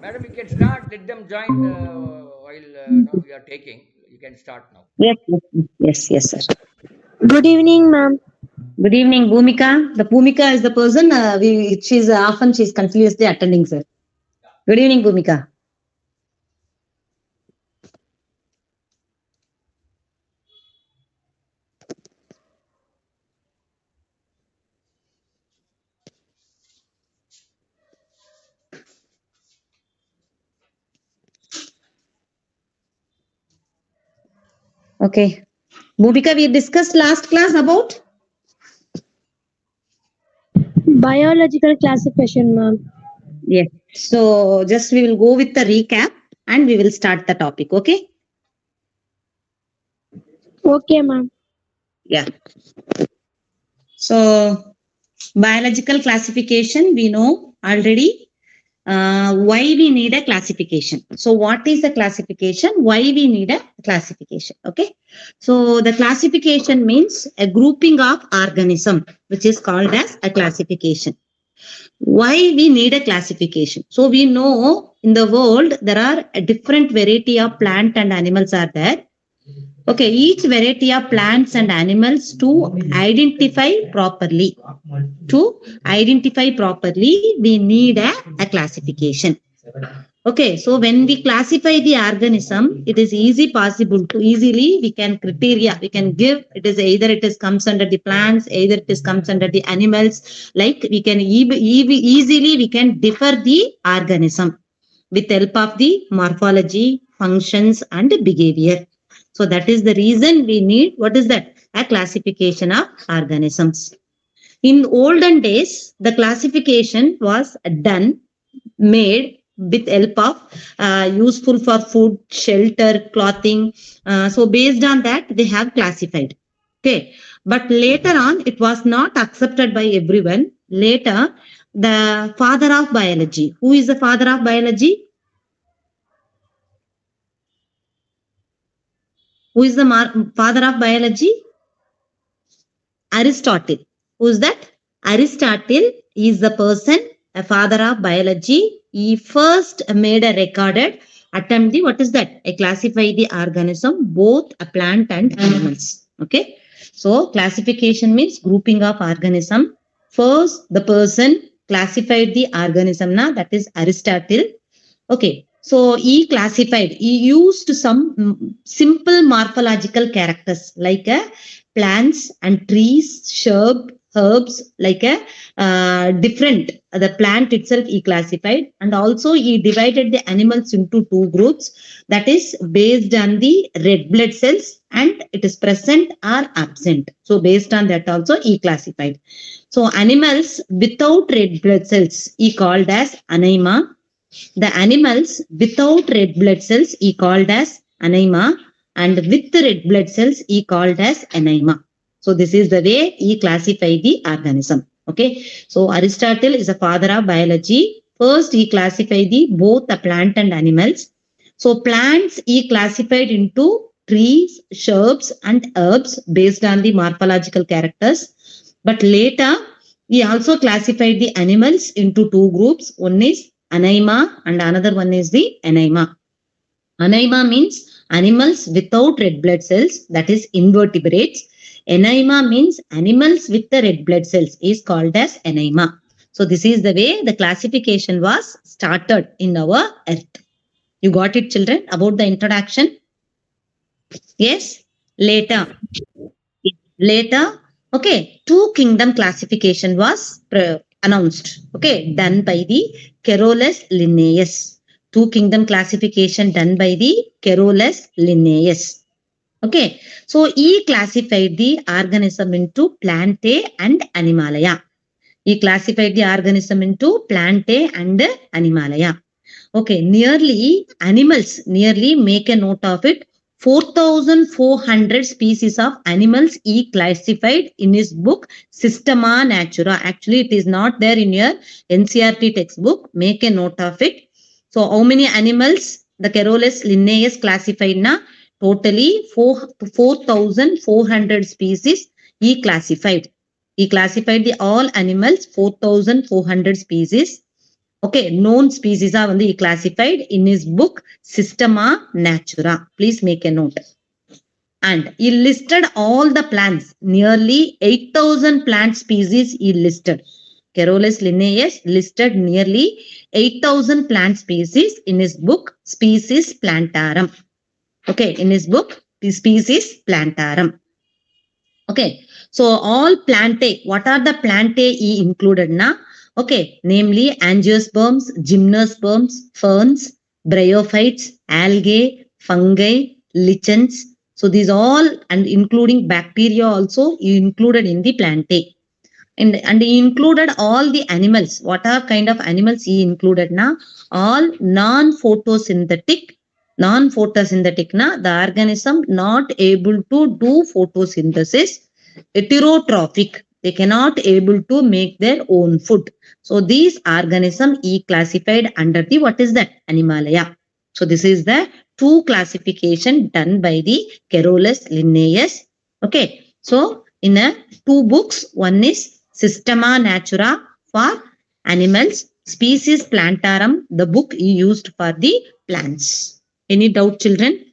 Madam, you can start. Let them join while now we are taking. You can start now. Yes, yes, yes, yes, sir. Good evening, ma'am. Good evening, Bhumika. The Bhumika is the person. She's often she's continuously attending, sir. Good evening, Bhumika. Okay, Bhumika, we discussed last class about. Biological classification, ma'am. Yes. So just we will go with the recap and we will start the topic. Okay. Okay, ma'am. Yeah. So biological classification we know already. Why we need a classification. So what is the classification? Why we need a classification? Okay. So the classification means a grouping of organism, which is called as a classification. Why we need a classification? So we know in the world there are a different variety of plant and animals are there. Okay, each variety of plants and animals to identify properly. To identify properly, we need a classification. Okay, so when we classify the organism, it is possible to easily we can criteria we can give. It is either it is comes under the plants, either it is comes under the animals. Like we can easily we can differ the organism with help of the morphology, functions, and behavior. So that is the reason we need what is that a classification of organisms. In olden days, the classification was done, made with help of useful for food, shelter, clothing. So based on that, they have classified. Okay, but later on, it was not accepted by everyone. Later, the father of biology. Who is the father of biology? Who is the father of biology? Aristotle. Who's that? Aristotle is the person, a father of biology. He first made a recorded attempt. What is that? A classify the organism, both a plant and animals. Okay. So classification means grouping of organism. First, the person classified the organism. Now that is Aristotle. Okay. So he classified, he used some simple morphological characters like a plants and trees, herbs, like a different, the plant itself he classified, and also he divided the animals into two groups, that is based on the red blood cells and it is present or absent. So based on that also he classified. So animals without red blood cells he called as anemia. The animals without red blood cells he called as anemia, and with the red blood cells he called as anemia. So this is the way he classified the organism. Okay. So Aristotle is a father of biology. First he classified the both the plant and animals. So plants he classified into trees, shrubs, and herbs based on the morphological characters. But later he also classified the animals into two groups. One is Anaima and another one is the Anaima. Anaima means animals without red blood cells, that is invertebrates. Anaima means animals with the red blood cells is called as Anaima. So this is the way the classification was started in our earth. You got it, children, about the introduction? Yes? Later. Later, okay, two kingdom classification was announced, okay, done by the Carolus Linnaeus. Two kingdom classification done by the Carolus Linnaeus. Okay, so he classified the organism into Plantae and Animalia. He classified the organism into Plantae and Animalia. Okay, nearly make a note of it. 4,400 species of animals he classified in his book Systema Natura. Actually, it is not there in your NCERT textbook. Make a note of it. So, how many animals the Carolus Linnaeus classified na? Totally 4,400 species he classified. He classified the all animals 4,400 species. Okay, known species are வந்து classified in his book Systema Natura. Please make a note. And he listed all the plants, nearly 8,000 plant species he listed. Carolus Linnaeus listed nearly 8,000 plant species in his book Species Plantarum. Okay, in his book Species Plantarum. Okay, so all plantae, what are the plantae he included now? Okay, namely angiosperms, gymnosperms, ferns, bryophytes, algae, fungi, lichens. So these all, and including bacteria also, he included in the plantae. And he included all the animals. What are kind of animals he included now? All non-photosynthetic. Non-photosynthetic na, the organism not able to do photosynthesis, heterotrophic, they cannot able to make their own food. So these organism he classified under the, what is that, Animalia. So this is the two classification done by the Carolus Linnaeus. Okay, so in a two books, one is Systema Natura for animals, Species Plantarum, the book he used for the plants. Any doubt, children?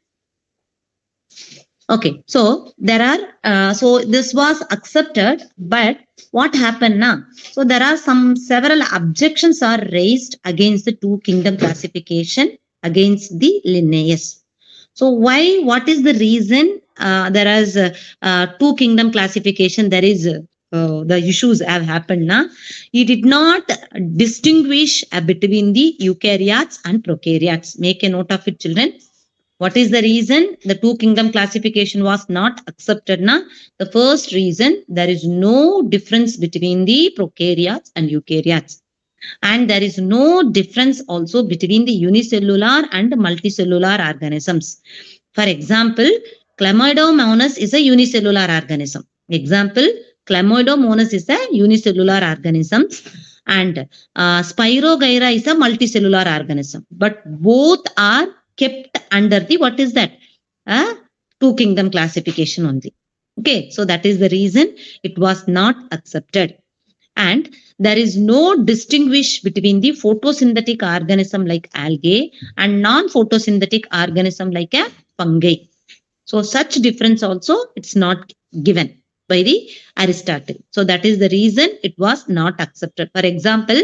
Okay, so there are, so this was accepted, but what happened now? So there are some several objections are raised against the two kingdom classification against the Linnaeus. So why? What is the reason there is two kingdom classification? There is the issues have happened now. He did not distinguish between the eukaryotes and prokaryotes. Make a note of it, children. What is the reason the two kingdom classification was not accepted now? The first reason, there is no difference between the prokaryotes and eukaryotes. And there is no difference also between the unicellular and multicellular organisms. For example, Chlamydomonas is a unicellular organism. Example, Chlamydomonas is a unicellular organism, and Spirogyra is a multicellular organism. But both are kept under the, what is that? Two kingdom classification only. Okay, so that is the reason it was not accepted. And there is no distinguish between the photosynthetic organism like algae and non-photosynthetic organism like a fungi. So such difference also it's not given by the Aristotle. So that is the reason it was not accepted. For example,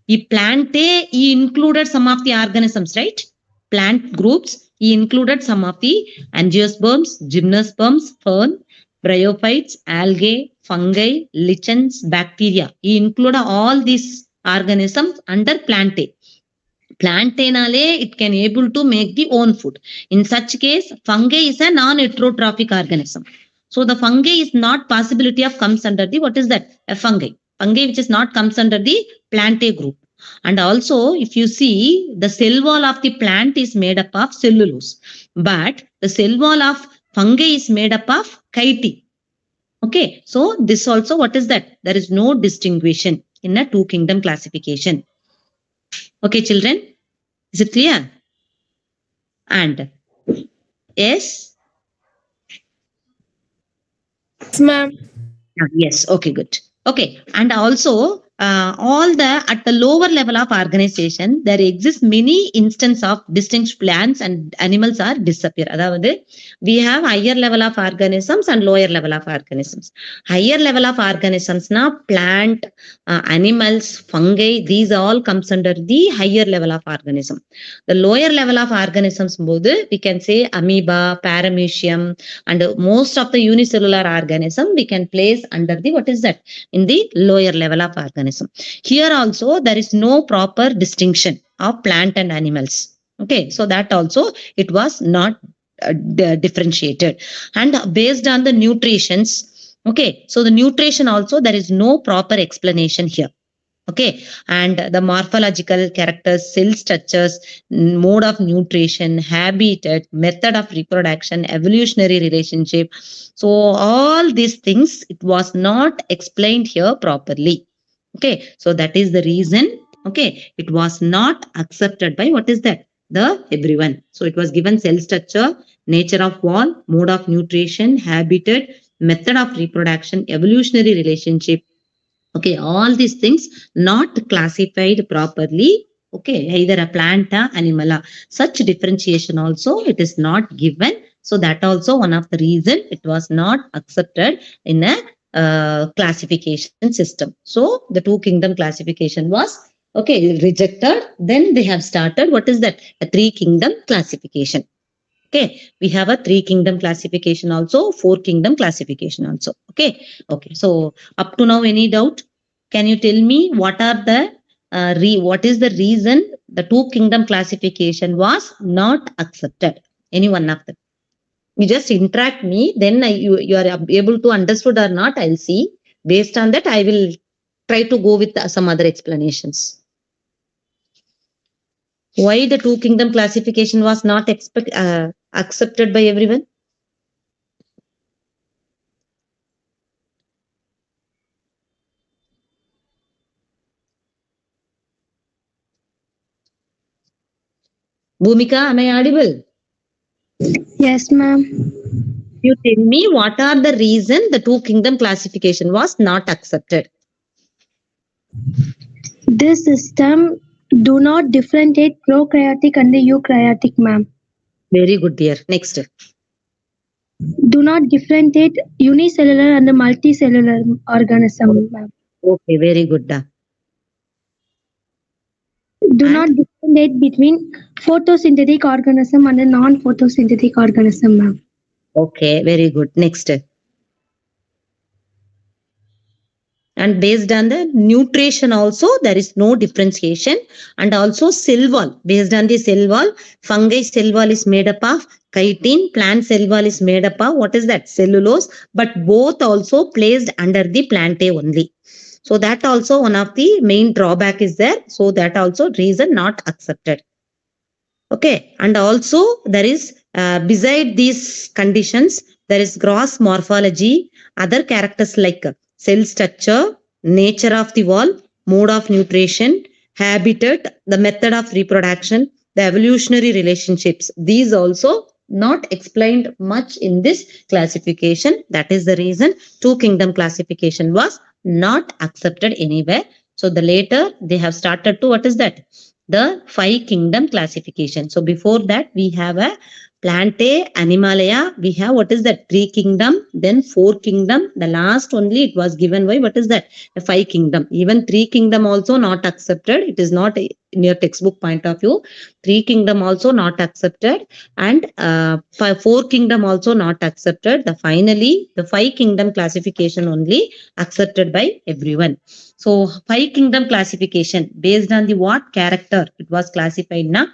plantae, he included some of the organisms, right? Plant groups, he included some of the angiosperms, gymnosperms, fern, bryophytes, algae, fungi, lichens, bacteria. He included all these organisms under plantae. Plantae, it can able to make the own food. In such case, fungi is a non-heterotrophic organism. So the fungi is not possibility of comes under the, what is that? A fungi. Fungi which is not comes under the plantae group. And also, if you see, the cell wall of the plant is made up of cellulose, but the cell wall of fungi is made up of chitin. Okay, so this also, what is that? There is no distinction in a two kingdom classification. Okay, children, is it clear? And yes, Ma'am. yes, okay, good. Okay, and also all the at the lower level of organization, there exists many instances of distinct plants and animals are disappear. Adavadhu, we have higher level of organisms and lower level of organisms. Higher level of organisms na plant, animals, fungi, these all comes under the higher level of organism. The lower level of organisms, we can say amoeba, paramecium, and most of the unicellular organism we can place under the, what is that, in the lower level of organism. Here also there is no proper distinction of plant and animals. Okay, so that also it was not differentiated. And based on the nutritions, okay, so the nutrition also there is no proper explanation here. Okay, and the morphological characters, cell structures, mode of nutrition, habitat, method of reproduction, evolutionary relationship. So all these things, it was not explained here properly. Okay, so that is the reason, okay, it was not accepted by, what is that, the everyone. So it was given cell structure, nature of wall, mode of nutrition, habitat, method of reproduction, evolutionary relationship. Okay, all these things not classified properly Okay, either a plant or animal. Such differentiation also it is not given. So that also one of the reason it was not accepted in a classification system. So the two kingdom classification was okay rejected. Then they have started what is that a three kingdom classification. Okay, we have a three kingdom classification also, four kingdom classification also. Okay, okay. So up to now, any doubt? Can you tell me what are the what is the reason the two kingdom classification was not accepted? Any one of them? You just interact me, then you are able to understood or not. I'll see. Based on that, I will try to go with some other explanations. Why the two kingdom classification was not accepted by everyone? Bhumika, am I audible? Yes, ma'am. You tell me what are the reason the two kingdom classification was not accepted. This system do not differentiate prokaryotic and eukaryotic, ma'am. Very good, dear. Next. Do not differentiate unicellular and multicellular organism, ma'am. Okay, very good. Do not And differentiate between photosynthetic organism and a non-photosynthetic organism, ma'am. okay, very good. Next. And based on the nutrition also, there is no differentiation. And also cell wall. Based on the cell wall, fungi cell wall is made up of chitin, plant cell wall is made up of what is that? Cellulose. But both also placed under the plantae only. So that also one of the main drawback is there. So that also reason not accepted. Okay, and also there is beside these conditions, there is gross morphology, other characters like cell structure, nature of the wall, mode of nutrition, habitat, the method of reproduction, the evolutionary relationships. These also not explained much in this classification. That is the reason two kingdom classification was not accepted anywhere. So the later they have started to what is that? The five kingdom classification. So before that, we have a Plantae, Animalia. We have what is that? Three kingdom, then four kingdom. The last only it was given by what is that? A five kingdom. Even three kingdom also not accepted. It is not in your textbook point of view. Three kingdom also not accepted, and four kingdom also not accepted. The finally the five kingdom classification only accepted by everyone. So five kingdom classification based on the what character it was classified now.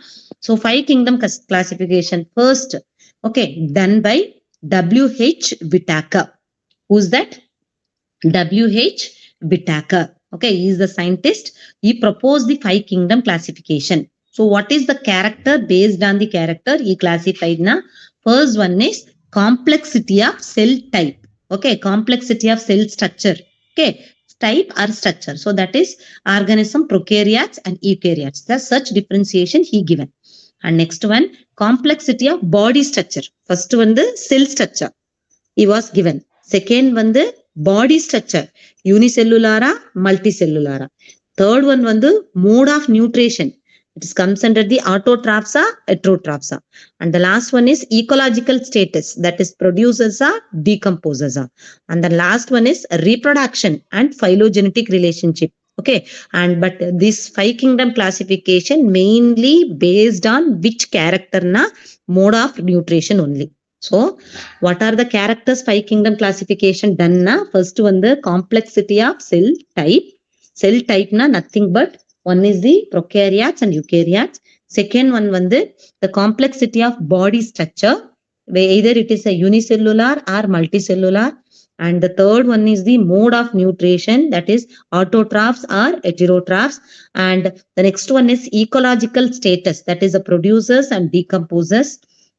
So five kingdom classification first, okay, done by W.H. Whittaker. Who's that? W.H. Whittaker. Okay, he is the scientist. He proposed the five kingdom classification. So what is the character? Based on the character he classified now. First one is complexity of cell type. Okay, complexity of cell structure. Okay, type or structure. So that is organism prokaryotes and eukaryotes. There's such differentiation he given. And next one, complexity of body structure. First one, the cell structure he was given. Second வந்து body structure, unicellulara, multicellulara. Third one வந்து mode of nutrition. It comes under the autotrophs or heterotrophs. And the last one is ecological status, that is producers or decomposers. And the last one is reproduction and phylogenetic relationship. Okay, and but this five kingdom classification mainly based on which character na mode of nutrition only. So what are the characters five kingdom classification done na? First one the complexity of cell type. Cell type na nothing but one is the prokaryotes and eukaryotes. Second one the complexity of body structure, where either it is a unicellular or multicellular. And the third one is the mode of nutrition, that is autotrophs or heterotrophs. And the next one is ecological status, that is the producers and decomposers.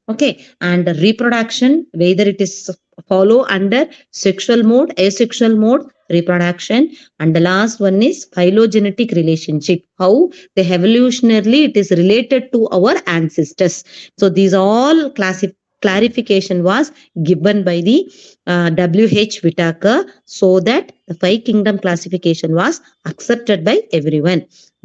Okay, and reproduction, whether it is follow under sexual mode, asexual mode, reproduction. And the last one is phylogenetic relationship, how the evolutionarily it is related to our ancestors. So these all clarification was given by the W.H. Whitaker, so that the 5 kingdom classification was accepted by everyone.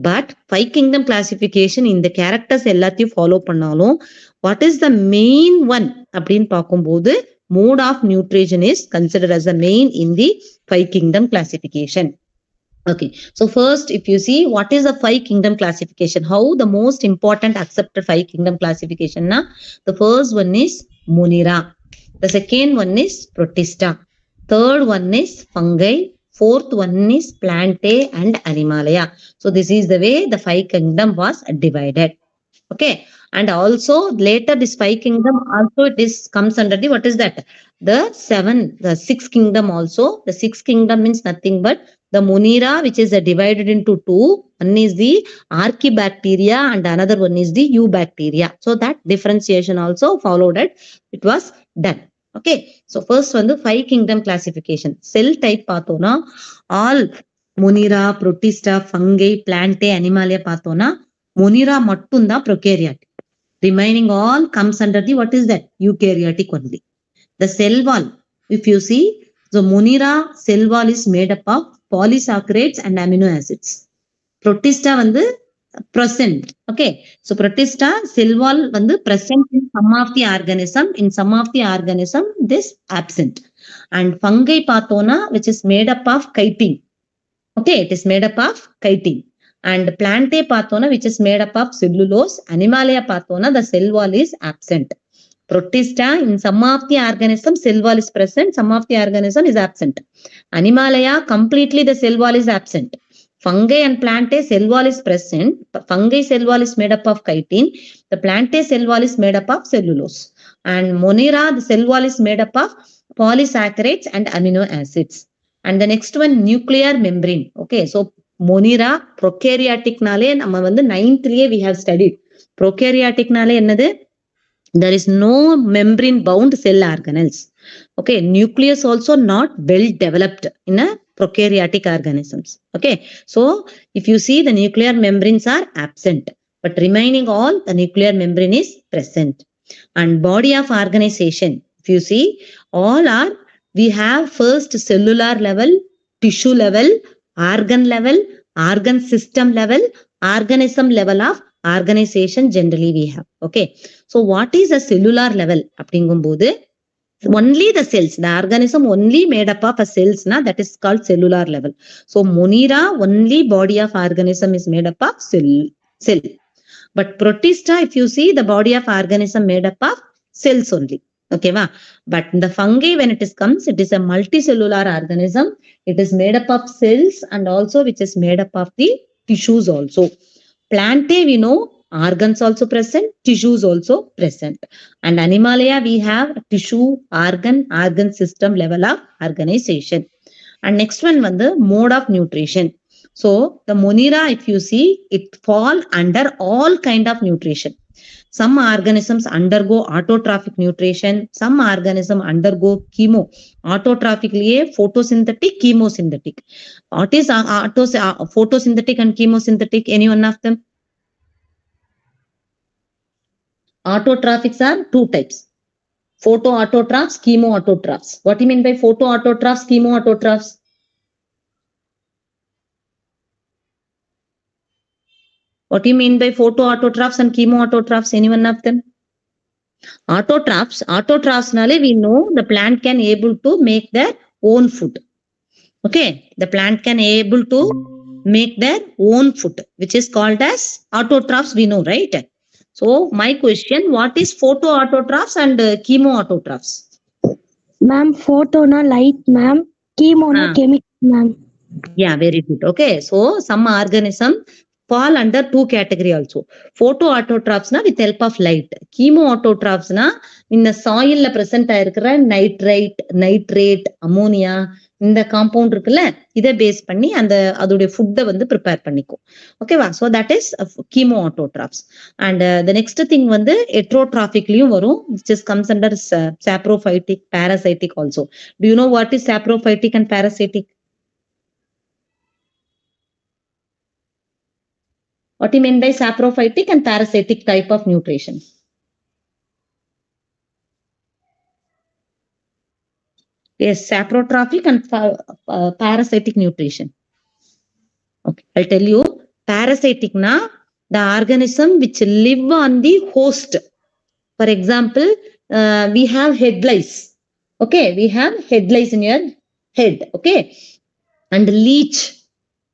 But 5 kingdom classification in the characters எல்லாத்தையும் follow பண்ணாலும் what is the main one அப்படின்னு பார்க்கும்போது mode of nutrition is considered as the main in the 5 kingdom classification. Okay, so first, if you see what is the 5 kingdom classification, how the most important accepted 5 kingdom classification, na? The first one is Munira, the second one is Protista, third one is fungi, fourth one is Plantae and Animalia. So this is the way the 5 kingdom was divided. Okay, and also later this 5 kingdom also it is comes under the what is that, the 6 kingdom also. The 6 kingdom means nothing but the Munira, which is divided into two. One is the Archaebacteria and another one is the Eubacteria. So that differentiation also followed it. It was done. Okay, so first one the 5 kingdom classification. Cell type பார்த்தோம்னா all Munira, Protista, fungi, Plantae, Animalia பார்த்தோம்னா Munira மட்டும்தான் prokaryotic. Remaining all comes under the what is that, eukaryotic only. The cell wall, if you see, the Munira cell wall is made up of polysaccharides and amino acids. Protista வந்து present. Okay, so Protista cell wall வந்து present in some of the organism, in some of the organism this absent. And fungi பார்த்தோம்னா which is made up of chitin. Okay, it is made up of chitin. And Plantae பார்த்தோம்னா which is made up of cellulose. Animalia பார்த்தோம்னா the cell wall is absent. Protista in some of the organism cell wall is present, some of the organism is absent. Animalia completely the cell wall is absent. Fungi and Plantae cell wall is present. Fungi cell wall is made up of chitin. The Plantae cell wall is made up of cellulose. And Munira the cell wall is made up of polysaccharides and amino acids. And the next one nuclear membrane. Okay, so Munira prokaryotic நாலே நம்ம வந்து 9th we have studied. Prokaryotic நாலே என்னது, there is no membrane bound cell organelles. Okay, nucleus also not well developed in a prokaryotic organisms. Okay, so if you see the nuclear membranes are absent, but remaining all the nuclear membrane is present. And body of organization, if you see, all are, we have first cellular level, tissue level, organ level, organ system level, organism level of organization generally we have. Okay, so what is a cellular level அப்படிங்கும்போது only the cells, the organism only made up of a cells na, that is called cellular level. So Munira only body of organism is made up of cell. But Protista, if you see, the body of organism made up of cells only. Okay, va? But the fungi, when it is comes, it is a multicellular organism. It is made up of cells and also which is made up of the tissues also. Plantae, we know, organs also present, tissues also present. And Animalia, we have tissue, organ system level of organization. And next one வந்து mode of nutrition. So the Munira, if you see, it fall under all kind of nutrition. Some organisms undergo autotrophic nutrition, some organisms undergo chemo. Autotrophic liye photosynthetic, chemosynthetic. What is photosynthetic and chemosynthetic? Any one of them? Autotrophics are two types: photoautotrophs, chemoautotrophs. What do you mean by photoautotrophs, chemoautotrophs? What do you mean by photoautotrophs and chemoautotrophs? Any one of them? Autotrophs nale we know the plant can able to make their own food. Okay, the plant can able to make their own food, which is called as autotrophs, we know, right? So my question, what is photoautotrophs and chemoautotrophs? Ma'am, photo na light, ma'am. Chemo na chemical, ma'am. Yeah, very good. Okay, so some organism fall under two category also. Photoautotrophs na with help of light. Chemoautotrophs na in the soil la present ஆயிருக்கிற nitrate, ammonia, இந்த compound இருக்குல்ல, இதை base பண்ணி அந்த அதோடைய ஃபுட்டை வந்து prepare பண்ணிக்கும். ஓகேவா? So that is chemoautotrophs. And the next thing வந்து எட்ரோட்ராஃபிக்லயும் வரும், which is comes under saprophytic, parasitic also. Do you know what is saprophytic and parasitic? What do you mean by saprophytic and parasitic type of nutrition? Yes, saprotrophic and parasitic nutrition. Okay, I'll tell you. Parasitic na the organism which live on the host. For example, we have head lice. Okay, we have head lice in your head. Okay, and leech.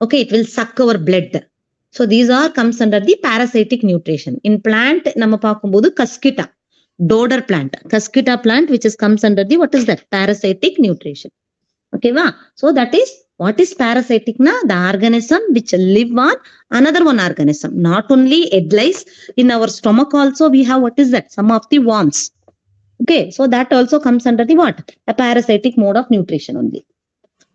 Okay, it will suck our blood. So these are comes under the parasitic nutrition. In plant, நம்ம பார்க்கும்போது casquita, dodder plant, casquita plant, which is comes under the what is that parasitic nutrition. Okay, va? So that is what is parasitic na the organism which live on another one organism. Not only egg lice, in our stomach also we have what is that some of the worms. Okay, so that also comes under the what a parasitic mode of nutrition only.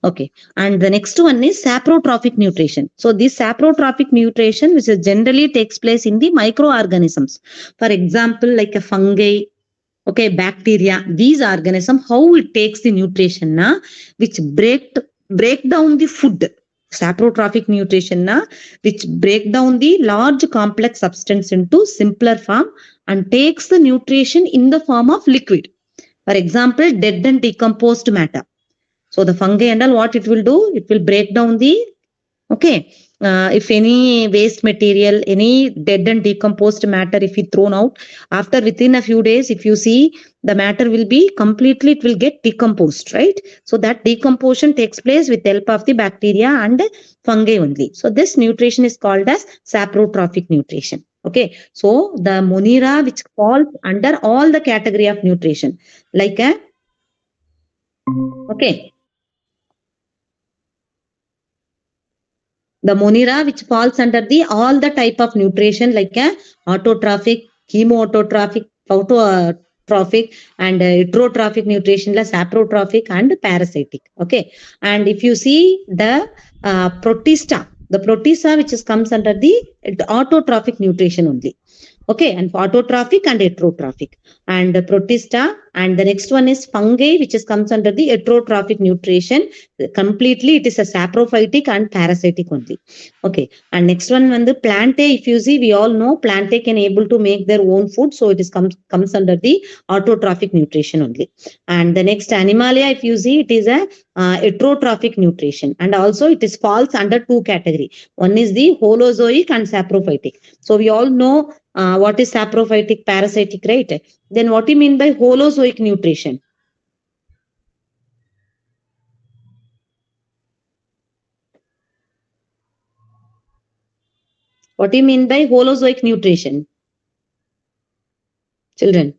Okay, and the next one is saprotrophic nutrition. So this saprotrophic nutrition which is generally takes place in the microorganisms. For example, like a fungi, okay, bacteria, these organisms, how it takes the nutrition na which break down the food. Saprotrophic nutrition na which break down the large complex substance into simpler form and takes the nutrition in the form of liquid. For example, dead and decomposed matter. So the fungi and all, what it will do, it will break down the, okay, if any waste material, any dead and decomposed matter, if it thrown out, after within a few days, if you see, the matter will be completely, it will get decomposed, right? So that decomposition takes place with the help of the bacteria and fungi only. So this nutrition is called as saprotrophic nutrition. Okay, so the monera which falls under all the category of nutrition, like a, okay, the monera which falls under the all the type of nutrition like a autotrophic, chemoautotrophic, phototrophic, and heterotrophic nutrition like saprotrophic and parasitic. Okay, and if you see the protista, the protista which is comes under the autotrophic nutrition only. Okay, and autotrophic and heterotrophic, and the protista, and the next one is fungi which is comes under the heterotrophic nutrition. Completely it is a saprophytic and parasitic only. Okay, and next one when the plantae, if you see, we all know plantae can able to make their own food, so it is comes under the autotrophic nutrition only. And the next animalia, if you see, it is a heterotrophic nutrition, and also it is falls under two category. One is the holozoic and saprophytic. So we all know what is saprophytic, parasitic, right? Then what do you mean by holozoic nutrition? What do you mean by holozoic nutrition? Children,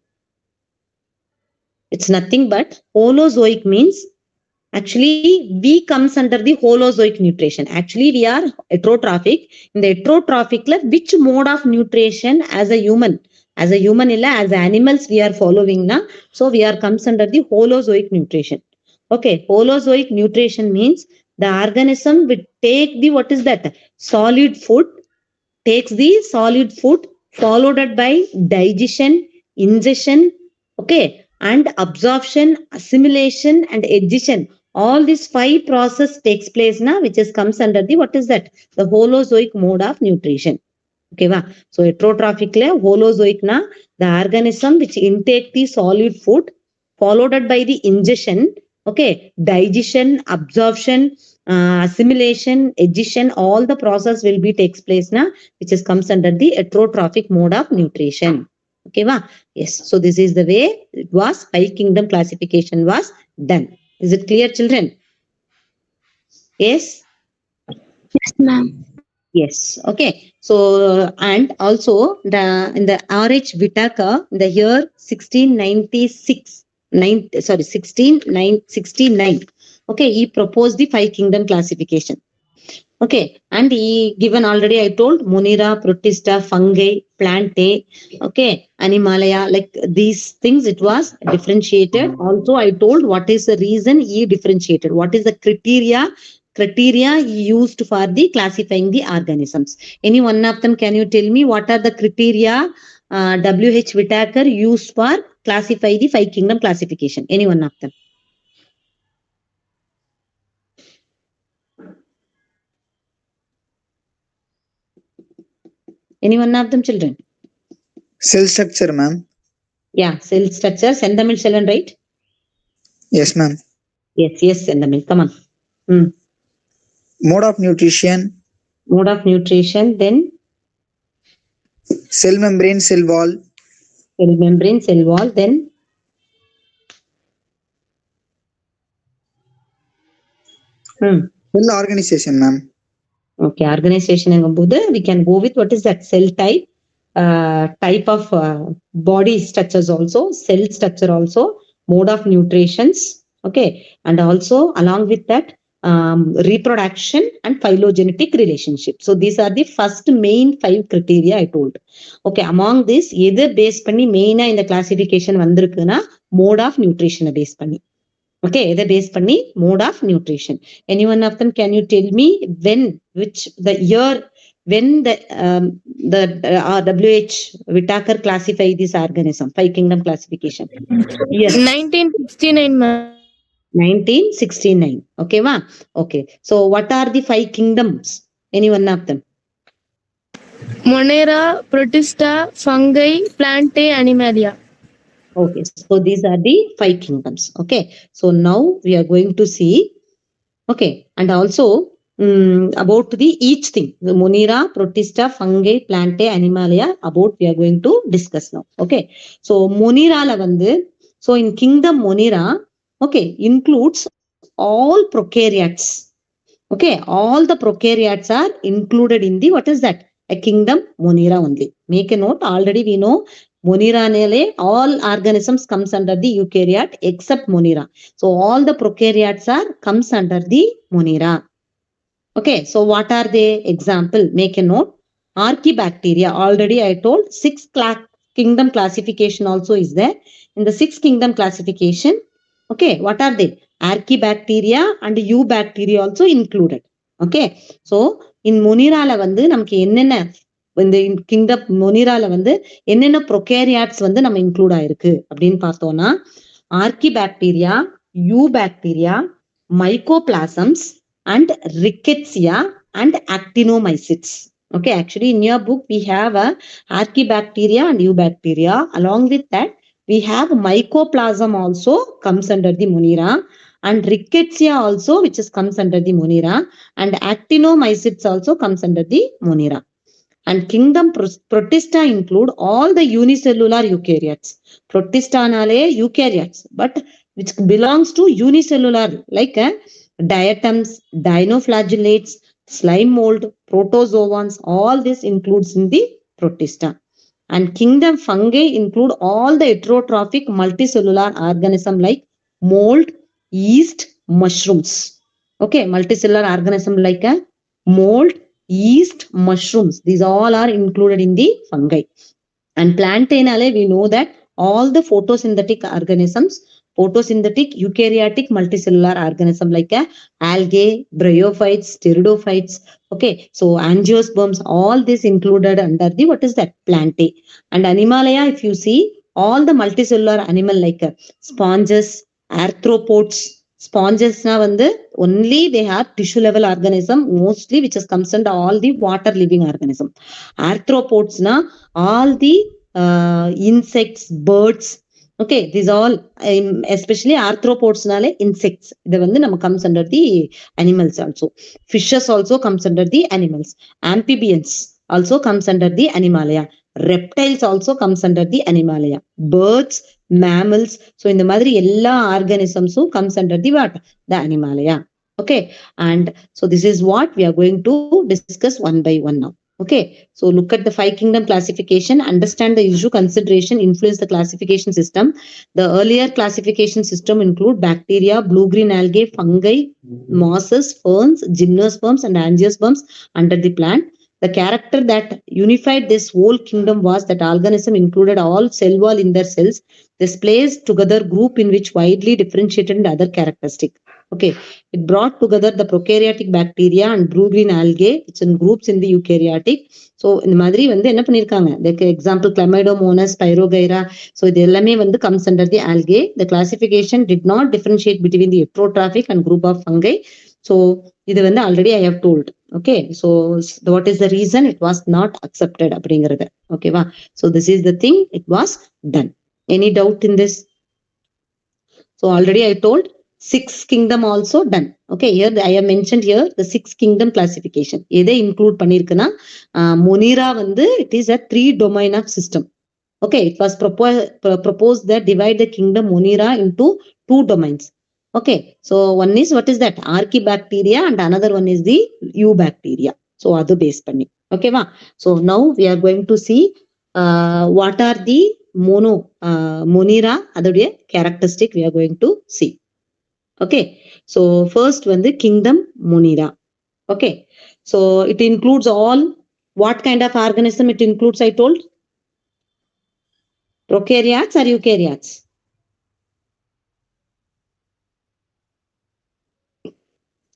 it's nothing but holozoic means actually we comes under the holozoic nutrition. Actually we are heterotrophic. In the heterotrophic, which mode of nutrition as a human illa, as animals we are following na, so we are comes under the holozoic nutrition. Okay, holozoic nutrition means the organism will take the what is that solid food, takes the solid food followed by digestion, ingestion, okay, and absorption, assimilation, and addition. All these five process takes place now, which is comes under the what is that the holozoic mode of nutrition. Okay, va? So heterotrophic le holozoic na the organism which intake the solid food followed by the ingestion, okay, digestion, absorption, assimilation, addition, all the process will be takes place now, which is comes under the heterotrophic mode of nutrition. Okay, va? Yes. So this is the way it was five kingdom classification was done. Is it clear, children? Yes. Yes, ma'am. Yes. Okay. So and also the in the R.H. Whittaker in the year 1696, 1669. Okay, he proposed the five kingdom classification. Okay, and he given already I told monera, protista, fungi, plantae, okay, animalia, like these things it was differentiated. Also I told what is the reason he differentiated, what is the criteria he used for the classifying the organisms. Any one of them, can you tell me what are the criteria W.H. Whittaker used for classify the five kingdom classification? Any one of them? Any one of them, children? Cell structure, ma'am. Yeah, cell structure. Sendamil Selvan, right? Yes, ma'am. Yes, Endamil, come on. Mode of nutrition, Mode of nutrition, then cell membrane, cell wall, cell membrane, cell wall, then cell organization, ma'am. okay, organization engumbodhu we can go with what is that cell type, type of body structures also, cell structure also, mode of nutritions, okay, and also along with that reproduction and phylogenetic relationship. So these are the first main 5 criteria I told. Okay, among this எது base பண்ணி மெயினா இந்த classification வந்திருக்குன்னா mode of nutrition base பண்ணி. Okay, the base panni mode of nutrition. Any one of them, can you tell me when, which the year when the WH Whitaker classify this organism, 5 kingdom classification? Yes, 1969, ma'am. 1969. Okay, va? Okay. So what are the 5 kingdoms? Any one of them? Monera, Protista, Fungi, Plantae, Animalia. Okay, so these are the 5 kingdoms. Okay, so now we are going to see. Okay, and also about the each thing, the Monera, Protista, Fungi, Plantae, Animalia, about we are going to discuss now. Okay, so Monera la vandu, so in kingdom Monera, okay, includes all prokaryotes. Okay, all the prokaryotes are included in the, what is that? A kingdom Monera only. Make a note, already we know Monera nele all organisms comes under the eukaryote except Monera. So all the prokaryotes are comes under the Monera. Okay, so what are they? Example, make a note. Archaebacteria, already I told 6 kingdom classification also is there. In the 6 kingdom classification, okay, what are they? Archaebacteria and eubacteria also included. Okay, so in Monera la vandu நமக்கு என்னென்ன இந்த kingdom மொனிரால வந்து என்னென்ன ப்ரொகேரியாட்ஸ் வந்து நம்ம include ஆயிருக்கு அப்படின்னு பார்த்தோம்னா ஆர்கிபாக்டீரியா, eubacteria, mycoplasms and rickettsia and actinomycetes. Okay, actually in your book we have a archaebacteria and eubacteria. Along with that we have mycoplasm also comes under the Monera, and rickettsia also which is comes under the Monera, and actinomycetes also comes under the Monera. And kingdom Protista include all the unicellular eukaryotes. Protista nale eukaryotes, but which belongs to unicellular, like diatoms, dinoflagellates, slime mold, protozoans, all this includes in the Protista. And kingdom fungi include all the heterotrophic multicellular organism like mold, yeast, mushrooms. Okay, multicellular organism like a mold, yeast, mushrooms, these all are included in the fungi. And plantainale, we know that all the photosynthetic organisms, photosynthetic eukaryotic multicellular organism like algae, bryophytes, pteridophytes. Okay, so angiosperms, all this included under the, what is that? Plantae. And Animalia, if you see, all the multicellular animal like sponges, arthropods. Sponges na vandu only they have tissue level organism mostly, which is comes under all the water living organism. Arthropods na all the insects, birds. Okay, these all especially arthropods nale insects, இது வந்து நம்ம comes under the animals also. Fishes also comes under the animals. Amphibians also comes under the Animalia. Reptiles also comes under the Animalia. Birds, mammals, so இந்த மாதிரி எல்லா organisms comes under the what? The Animalia. Okay, and so this is what we are going to discuss one by one now. Okay, so look at the 5 kingdom classification, understand the issue, consideration, influence the classification system. The earlier classification system include bacteria, blue-green algae, fungi, mosses, ferns, gymnosperms and angiosperms under the plant. The character that unified this whole kingdom was that organism included all cell wall in their cells, displays together group in which widely differentiated and other characteristic. Okay, it brought together the prokaryotic bacteria and blue-green algae, which in groups in the eukaryotic. So இந்த மாதிரி வந்து என்ன பண்ணிருக்காங்க, like example Chlamydomonas, Pyrogyra, so இது எல்லாமே வந்து comes under the algae. The classification did not differentiate between the heterotrophic and group of fungi. So இது வந்து already I have told. Okay, so what is the reason it was not accepted அப்படிங்கிறது. Okay வா, so this is the thing, it was done. Any doubt in this? So already I told Sixth kingdom also done. Okay, here I have mentioned here the sixth kingdom classification. எதை include பண்ணிருக்குன்னா Monira வந்து it is a 3 domain of system. Okay, it was proposed that divide the kingdom Monira into 2 domains. Okay, so one is what is that Archibacteria and another one is the Eubacteria. So adu base panni. Okay va. So now we are going to see what are the Monira adudaiya characteristic we are going to see. Okay, so first one the kingdom Monira. Okay, so it includes all what kind of organism it includes, I told? Prokaryotes or eukaryotes?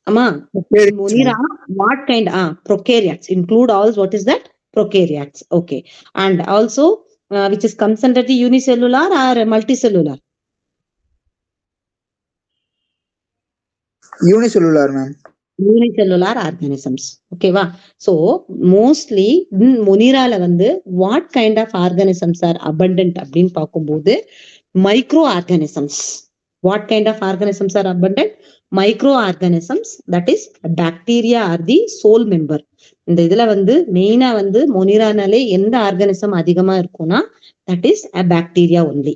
Amma, Monira, what kind? Prokaryotes include all. What is that? Prokaryotes. Okay, and also which is comes under the unicellular or multicellular? Unicellular, ma'am. Unicellular organisms. Okay va. So mostly Monira la வந்து what kind of organisms are abundant அப்படின்னு பார்க்கும்போது microorganisms. What kind of organisms are abundant? Microorganisms, that is bacteria are the sole member. இந்த இதுல வந்து மெயினா வந்து மொனிரானாலே எந்த organism அதிகமா இருக்கும்னா that is a bacteria only.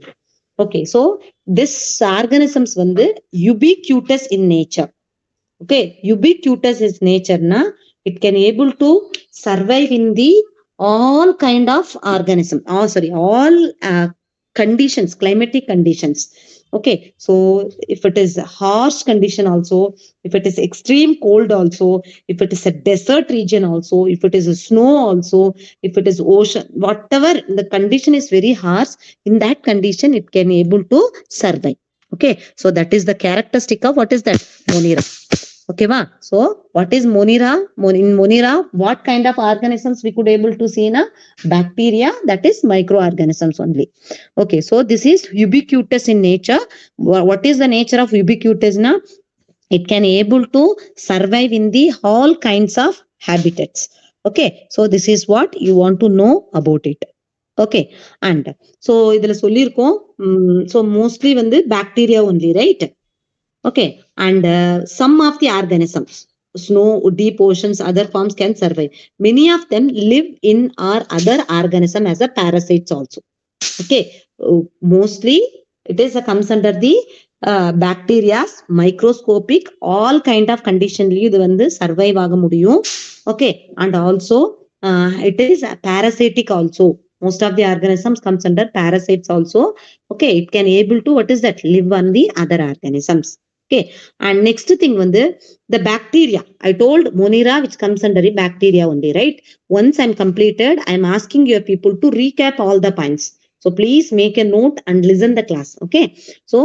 Okay, so this organisms வந்து ubiquitous in nature. Okay, ubiquitous is nature na, it can able to survive in the all kind of organism, all conditions, climatic conditions. Okay, so if it is harsh condition also, if it is extreme cold also, if it is a desert region also, if it is a snow also, if it is ocean, whatever the condition is very harsh, in that condition it can able to survive. Okay, so that is the characteristic of what is that Monira. Okay va. So what is Monira? In Monira, what kind of organisms we could able to see na? Bacteria, that is microorganisms only. Okay, so this is ubiquitous in nature. What is the nature of ubiquitous na? It can able to survive in the all kinds of habitats. Okay, so this is what you want to know about it. Okay, and so இதுல சொல்லிருக்கோம். So mostly வந்து bacteria only, right? Okay, and some of the organisms, snow, deep oceans, other forms can survive. Many of them live in our other organism as a parasites also. Okay, mostly it is comes under the bacteria, microscopic, all kind of condition இது வந்து survive ஆக முடியும். Okay, and also it is parasitic also. Most of the organisms comes under parasites also. Okay, it can able to what is that live on the other organisms. Okay, and next thing வந்து the bacteria. I told Monira which comes under the bacteria only, right? Once I'm completed, I'm asking your people to recap all the points. So please make a note and listen the class. Okay, so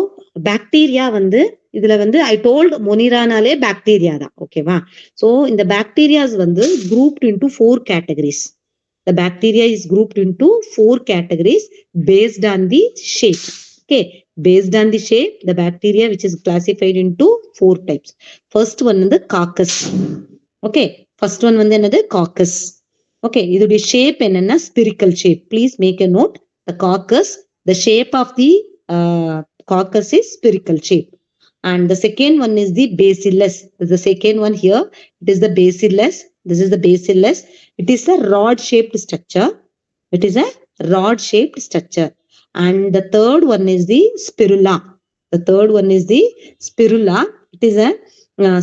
bacteria வந்து இதுல வந்து I told Moniraனாலே bacteria தான். ஓகேவா? So இந்த bacteria வந்து grouped into 4 categories. The bacteria is grouped into 4 categories based on the shape. Okay, based on the shape, the bacteria which is classified into 4 types. First one is the coccus. Okay, first one வந்து என்னது coccus. Okay, இதோட shape என்னன்னா spherical shape. Please make a note. The coccus, the shape of the coccus is spherical shape. And the second one is the bacillus. The second one here, it is the bacillus. This is the bacillus. It is a rod-shaped structure. It is a rod-shaped structure. And the third one is the spirula. The third one is the spirula. It is a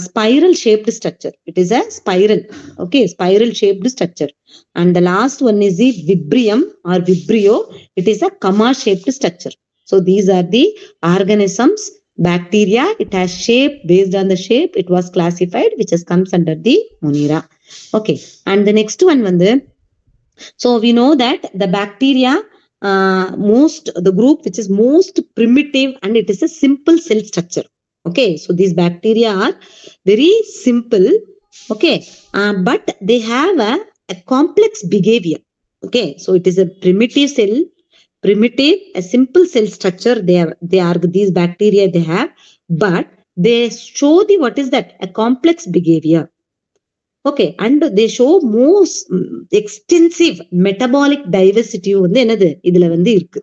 spiral-shaped structure. It is a spiral. Okay, spiral-shaped structure. And the last one is the vibrium or vibrio. It is a comma-shaped structure. So these are the organisms. Bacteria, it has shape. Based on the shape, it was classified, which is comes under the Monira. Okay, and the next one வந்து, so we know that the bacteria the group which is most primitive and it is a simple cell structure. Okay, so these bacteria are very simple. Okay, but they have a complex behavior. Okay, so it is a primitive, a simple cell structure. They are these bacteria they have, but they show the what is that a complex behavior. Okay, and they show most extensive metabolic diversity வந்து என்னது இதுல வந்து இருக்கு.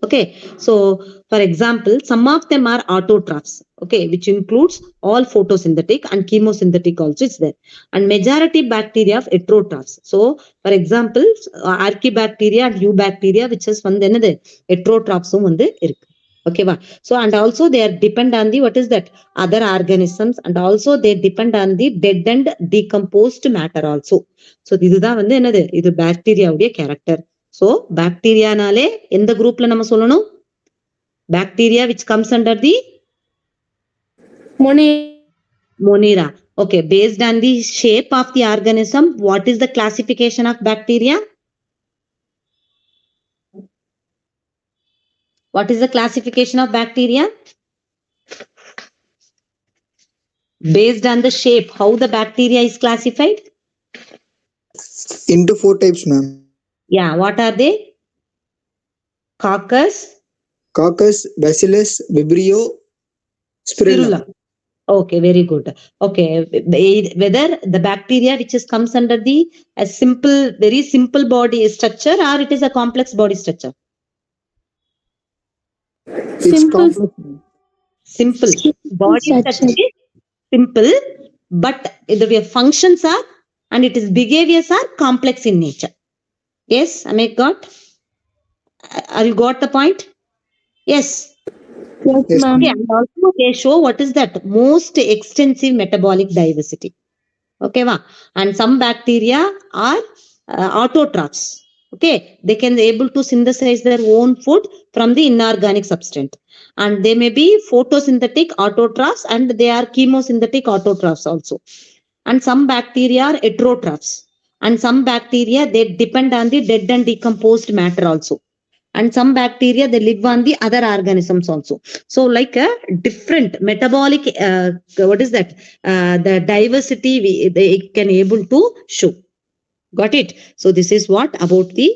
Okay, so for example, some of them are autotrophs, okay, which includes all photosynthetic and chemosynthetic also is there, and majority bacteria of heterotrophs. So for example, archibacteria and eubacteria, which is வந்து என்னது heterotrophs வந்து இருக்கு. Okay va? So and also they are depend on the what is that other organisms, and also they depend on the dead and decomposed matter also. So இதுதான் வந்து என்னது இது பாக்டீரியாவுடைய character. So பாக்டீரியானாலே எந்த குரூப்ல நம்ம சொல்லணும்? Bacteria which comes under the Monera. Okay, based on the shape of the organism, what is the classification of bacteria? What is the classification of bacteria? Based on the shape, how the bacteria is classified? Into 4 types, ma'am. Yeah, what are they? Coccus, Coccus, Bacillus, Vibrio, Spirilla. Spirilla. Okay, very good. Okay, whether the bacteria which is comes under the a simple, very simple body structure, or it is a complex body structure? It's Simple. complex. Simple. Body structure is simple, but the functions are and its behaviors are complex in nature. Yes, am I got? Are you got the point? Yes. Yes, Yes, ma'am. Okay, and also they show what is that most extensive metabolic diversity. Okay, va? And some bacteria are autotrophs. Okay, they can be able to synthesize their own food from the inorganic substance, and they may be photosynthetic autotrophs, and they are chemosynthetic autotrophs also. And some bacteria are heterotrophs, and some bacteria they depend on the dead and decomposed matter also, and some bacteria they live on the other organisms also. So like a different metabolic what is that the diversity they can able to show. Got it? So this is what about the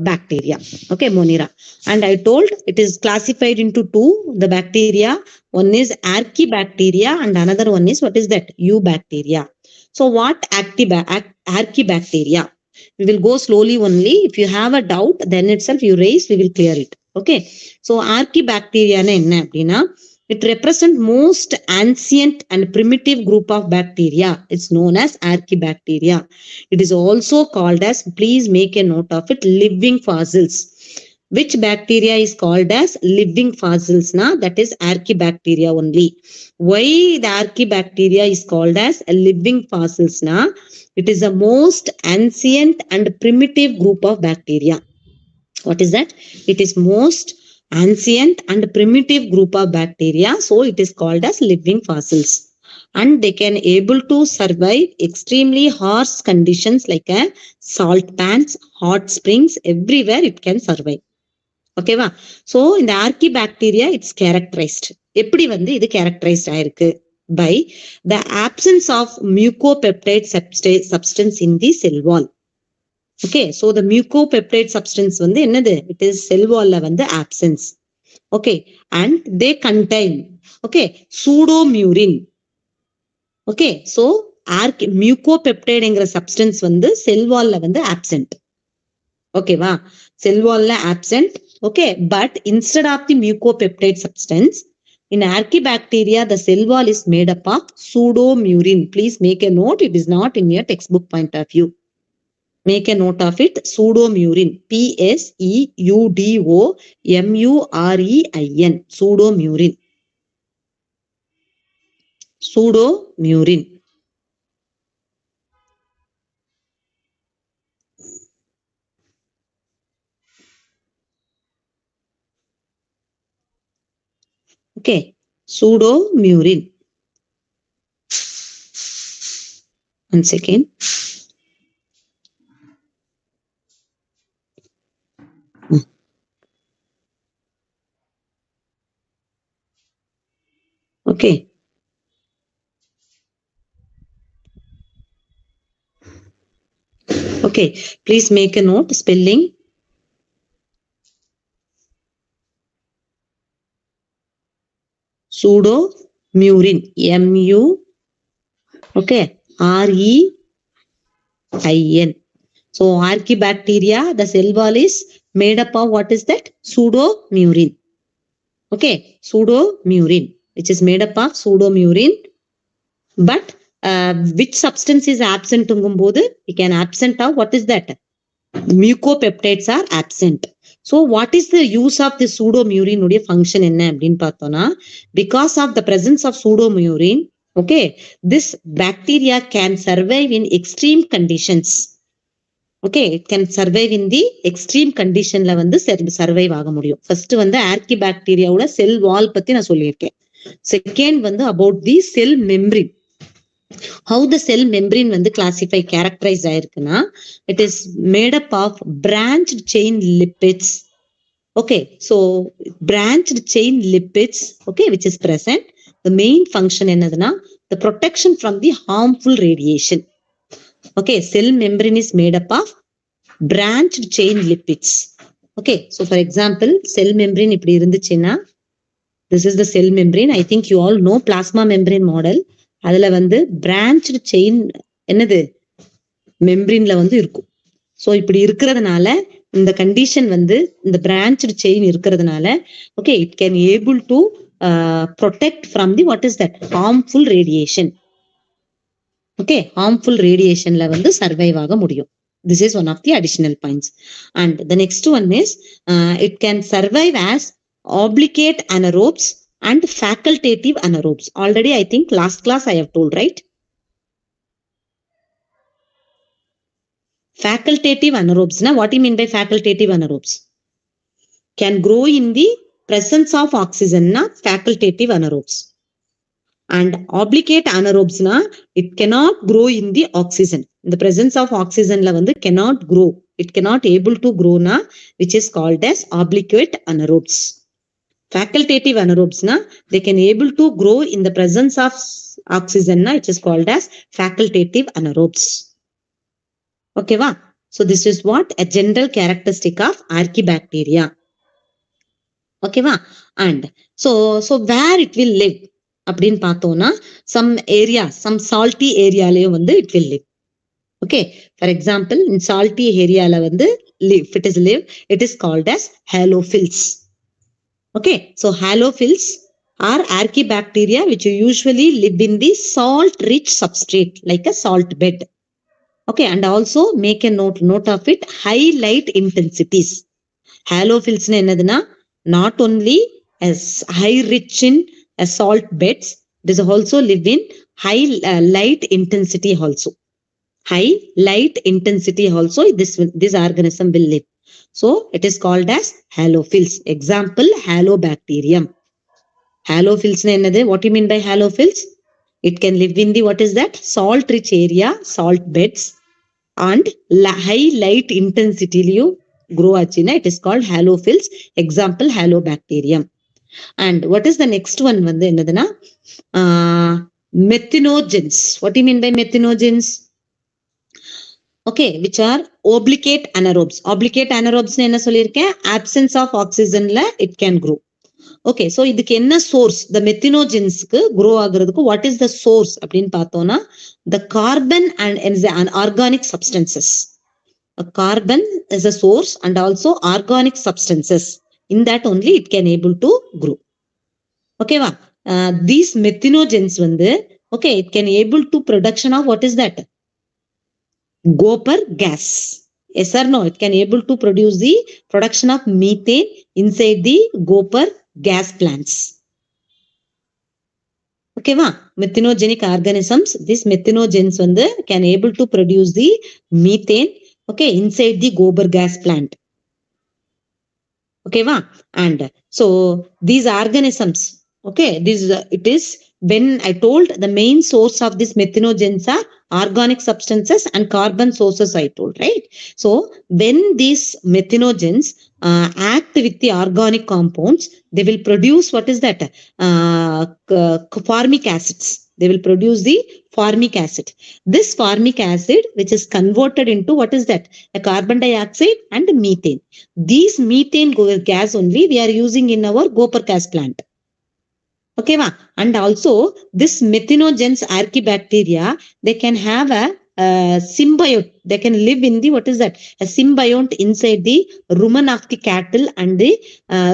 bacteria. Okay, Monira. And I told it is classified into two, the bacteria. One is archibacteria and another one is what is that eubacteria. So what archibacteria? We will go slowly only. If you have a doubt, then itself you raise, we will clear it. Okay, so archibacteria na enna appadina, it represents most ancient and primitive group of bacteria. It's known as archibacteria. It is also called as, please make a note of it, living fossils. Which bacteria is called as living fossils na? That is archibacteria only. Why the archibacteria is called as a living fossils na? It is the most ancient and primitive group of bacteria. What is that? It is most ancient and primitive group of bacteria, so it is called as living fossils, and they can able to survive extremely harsh conditions like a salt pans, hot springs, everywhere it can survive. Okay va? So in the archibacteria it's characterized, எப்படி வந்து இது characterized ஆயிருக்கு? By the absence of mucopeptide substance in the cell wall. Okay, so the mucopeptide substance வந்து என்னது? It is cell wall ல வந்து absence. Okay, and they contain, okay, pseudomurin. Okay, so mucopeptide என்கிற substance வந்து cell wall ல வந்து absent. Okay va? Cell wall ல absent. Okay, but instead of the mucopeptide substance, in archibacteria the cell wall is made up of pseudomurin. Please make a note, it is not in your textbook point of view. Make a note of it. Pseudomurin. Pseudomurin. Pseudomurin. Pseudomurin. Okay. Pseudomurin. One second. Okay. Okay. Please make a note. Spelling. Pseudomurin. M-U. Okay. R-E-I-N. So archibacteria, the cell wall is made up of what is that? Pseudomurine. Okay, pseudomurine, which is made up of pseudomurine. But which substance is absent? We can absent of what is that? Mucopeptides are absent. So what is the use of the pseudomurine function in because of the presence of pseudomurine, okay, this bacteria can survive in extreme conditions. Okay, it can survive in the extreme condition la survive ஆக முடியும். First archibacteria ஓட cell wall பத்தி நான் சொல்லியிருக்கேன். Second about the cell membrane. How the cell membrane classify characterize ஆயிருக்குன்னா, it is made up of branched chain lipids. Okay, so branched chain lipids, okay, which is present. The main function என்னதுன்னா, the protection from the harmful radiation. Okay, cell membrane is made up of branched chain lipids. Okay, so for example, cell membrane இப்படி இருந்துச்சுன்னா, this is the cell membrane. I think you all know plasma membrane model. அதுல branched chain என்னது membraneல இருக்கும். So இப்படி இருக்கிறதுனால இந்த condition இந்த branched chain இருக்கிறதுனால, okay, it can able to protect from the what is that? Harmful radiation. Okay, harmful radiation la survive ஆக முடியும். This is one of the additional points. And the next one is it can survive as obligate anaerobes and facultative anaerobes. Already I think last class I have told, right? Facultative anaerobes. Now what do you mean by facultative anaerobes? Can grow in the presence of oxygen, na facultative anaerobes. And obligate anaerobes, na it cannot grow in the oxygen. In the presence of oxygen la cannot grow. It cannot able to grow, na, which is called as obligate anaerobes. Facultative anaerobes, na, they can able to grow in the presence of oxygen, na, it is called as facultative anaerobes. Okay, va? So this is what a general characteristic of archibacteria. Okay, va? And so where it will live? அப்படின்னு பார்த்தோம்னா, some area, some salty areaலயும் it will live. Okay, for example, in salty areaல live, it is live, it is called as halophils. Okay, so halophils are archibacteria which usually live in the salt rich substrate like a salt bed. Okay, and also make a note of it, high light intensities. Halophils என்னதுன்னா, not only as high rich in salt beds, it is also live in high light intensity also. High light intensity also this organism will live. So it is called as halophils. Example, halobacterium. Halophils என்னது? What do you mean by halophils? It can live in the what is that? Salt rich area, salt beds, and high light intensity grow achina, it is called halophils. Example, halobacterium. And what is the next one என்னதுன்னா, methanogens. What do you mean by methanogens? Okay, which are obligate anaerobes. Obligate anaerobes என்ன சொல்லியிருக்கேன்? Absence of oxygen la it can grow. Okay, so இதுக்கு என்ன source? The methanogensக்கு grow ஆகிறதுக்கு what is the source அப்படின்னு பார்த்தோம்னா, the carbon and the organic substances. A carbon is a source and also organic substances. In that only it can able to grow. Okay, va? These methanogens okay, it can able to production of what is that? Gopher gas. Yes or no? It can able to produce the production of methane inside the Gopher gas plants. Okay, va? Methanogenic organisms, these methanogens can able to produce the methane, okay, inside the Gopher gas plant. Okay, va? And so these organisms, okay, this it is when I told the main source of these methanogens are organic substances and carbon sources, I told, right? So when these methanogens act with the organic compounds, they will produce what is that? Formic acids. They will produce the formic acid. This formic acid, which is converted into what is that? A carbon dioxide and methane. These methane gas only we are using in our Gopher gas plant. Okay, va? And also this methanogens archibacteria, they can have a symbiote. They can live in the, what is that? A symbiote inside the rumen of the cattle, and the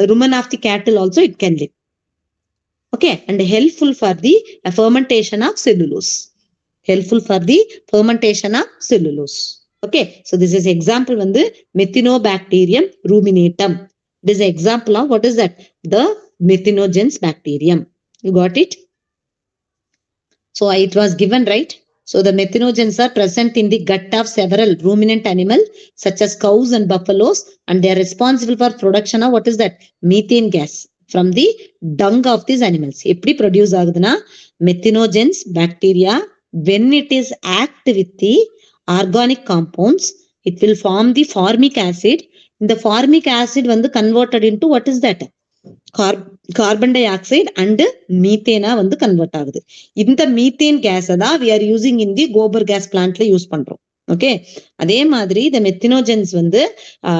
rumen of the cattle also it can live. Okay, and helpful for the fermentation of cellulose. Helpful for the fermentation of cellulose. Okay, so this is example on the Methinobacterium ruminatum. This is example of what is that? The methinogens bacterium. You got it? So it was given, right? So the methanogens are present in the gut of several ruminant animals such as cows and buffaloes, and they are responsible for production of what is that? Methane gas from the dung of these animals. எப்படி produce ஆகுதுன்னா methanogens bacteria, when it is act with the organic compounds, it will form the formic acid. இந்த formic acid வந்து converted into what is that? Carbon dioxide and மீத்தேனா வந்து convert ஆகுது. இந்த methane கேஸை தான் we are using in the gobar gas பிளான்ட்ல use பண்றோம். ஓகே, அதே மாதிரி இந்த மெத்தினோஜென்ஸ் வந்து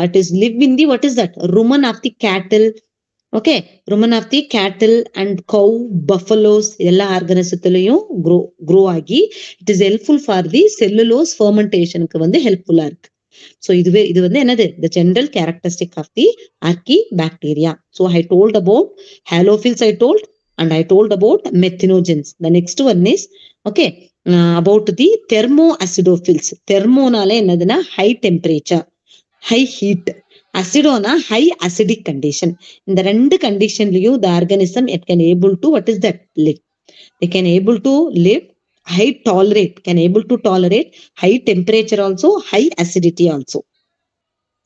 it is live in the what is that? Rumen of the cattle. Okay, ருமன் of the கேட்டில் அண்ட் கவ், பஃபலோஸ் எல்லா ஆர்கனிசத்திலையும் க்ரோ ஆகி it is helpful for the cellulose ஃபெர்மெண்டேஷனுக்கு வந்து ஹெல்ப்ஃபுல்லா இருக்கு. So இது வந்து என்னது? The general characteristic of the archibacteria. So I told about halophils, I told, and I told about methanogens. The next one is okay, about the thermoacidophils. Thermoனால என்னதுன்னா high temperature, high heat. Acidoனா high acidic condition. இந்த ரெண்டு கண்டிஷன்லயும் the organism it can able to what is that? Live. They can able to live, can able to tolerate high temperature also, high acidity also.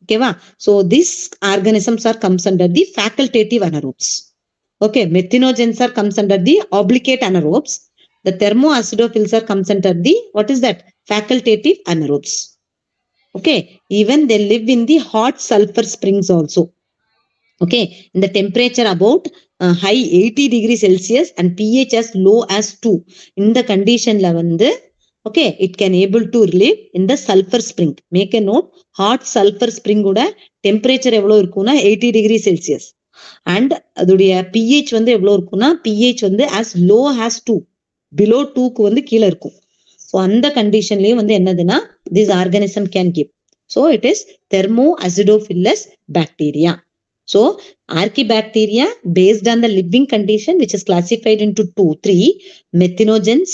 Okay va? So these organisms are comes under the facultative anaerobes. Okay, methanogens are comes under the obligate anaerobes. The thermoacidophils are comes under the what is that? Facultative anaerobes. Okay, even they live in the hot sulfur springs also. Okay, in the temperature about high 80 degrees Celsius and pH as low as 2. In the condition la வந்து okay, it can able to live in the sulfur spring. Make a note, hot sulfur spring ஓட temperature எவ்வளவு இருக்கும்னா 80 degrees Celsius and அதோடைய pH வந்து எவ்வளவு இருக்கும்னா pH வந்து as low as 2, below 2க்கு வந்து கீழ இருக்கும். So அந்த கண்டிஷன்லயும் வந்து என்னதுன்னா this organism can give. So it is thermoacidophilous bacteria. So archibacteria based on the living condition which is classified into 3 methanogens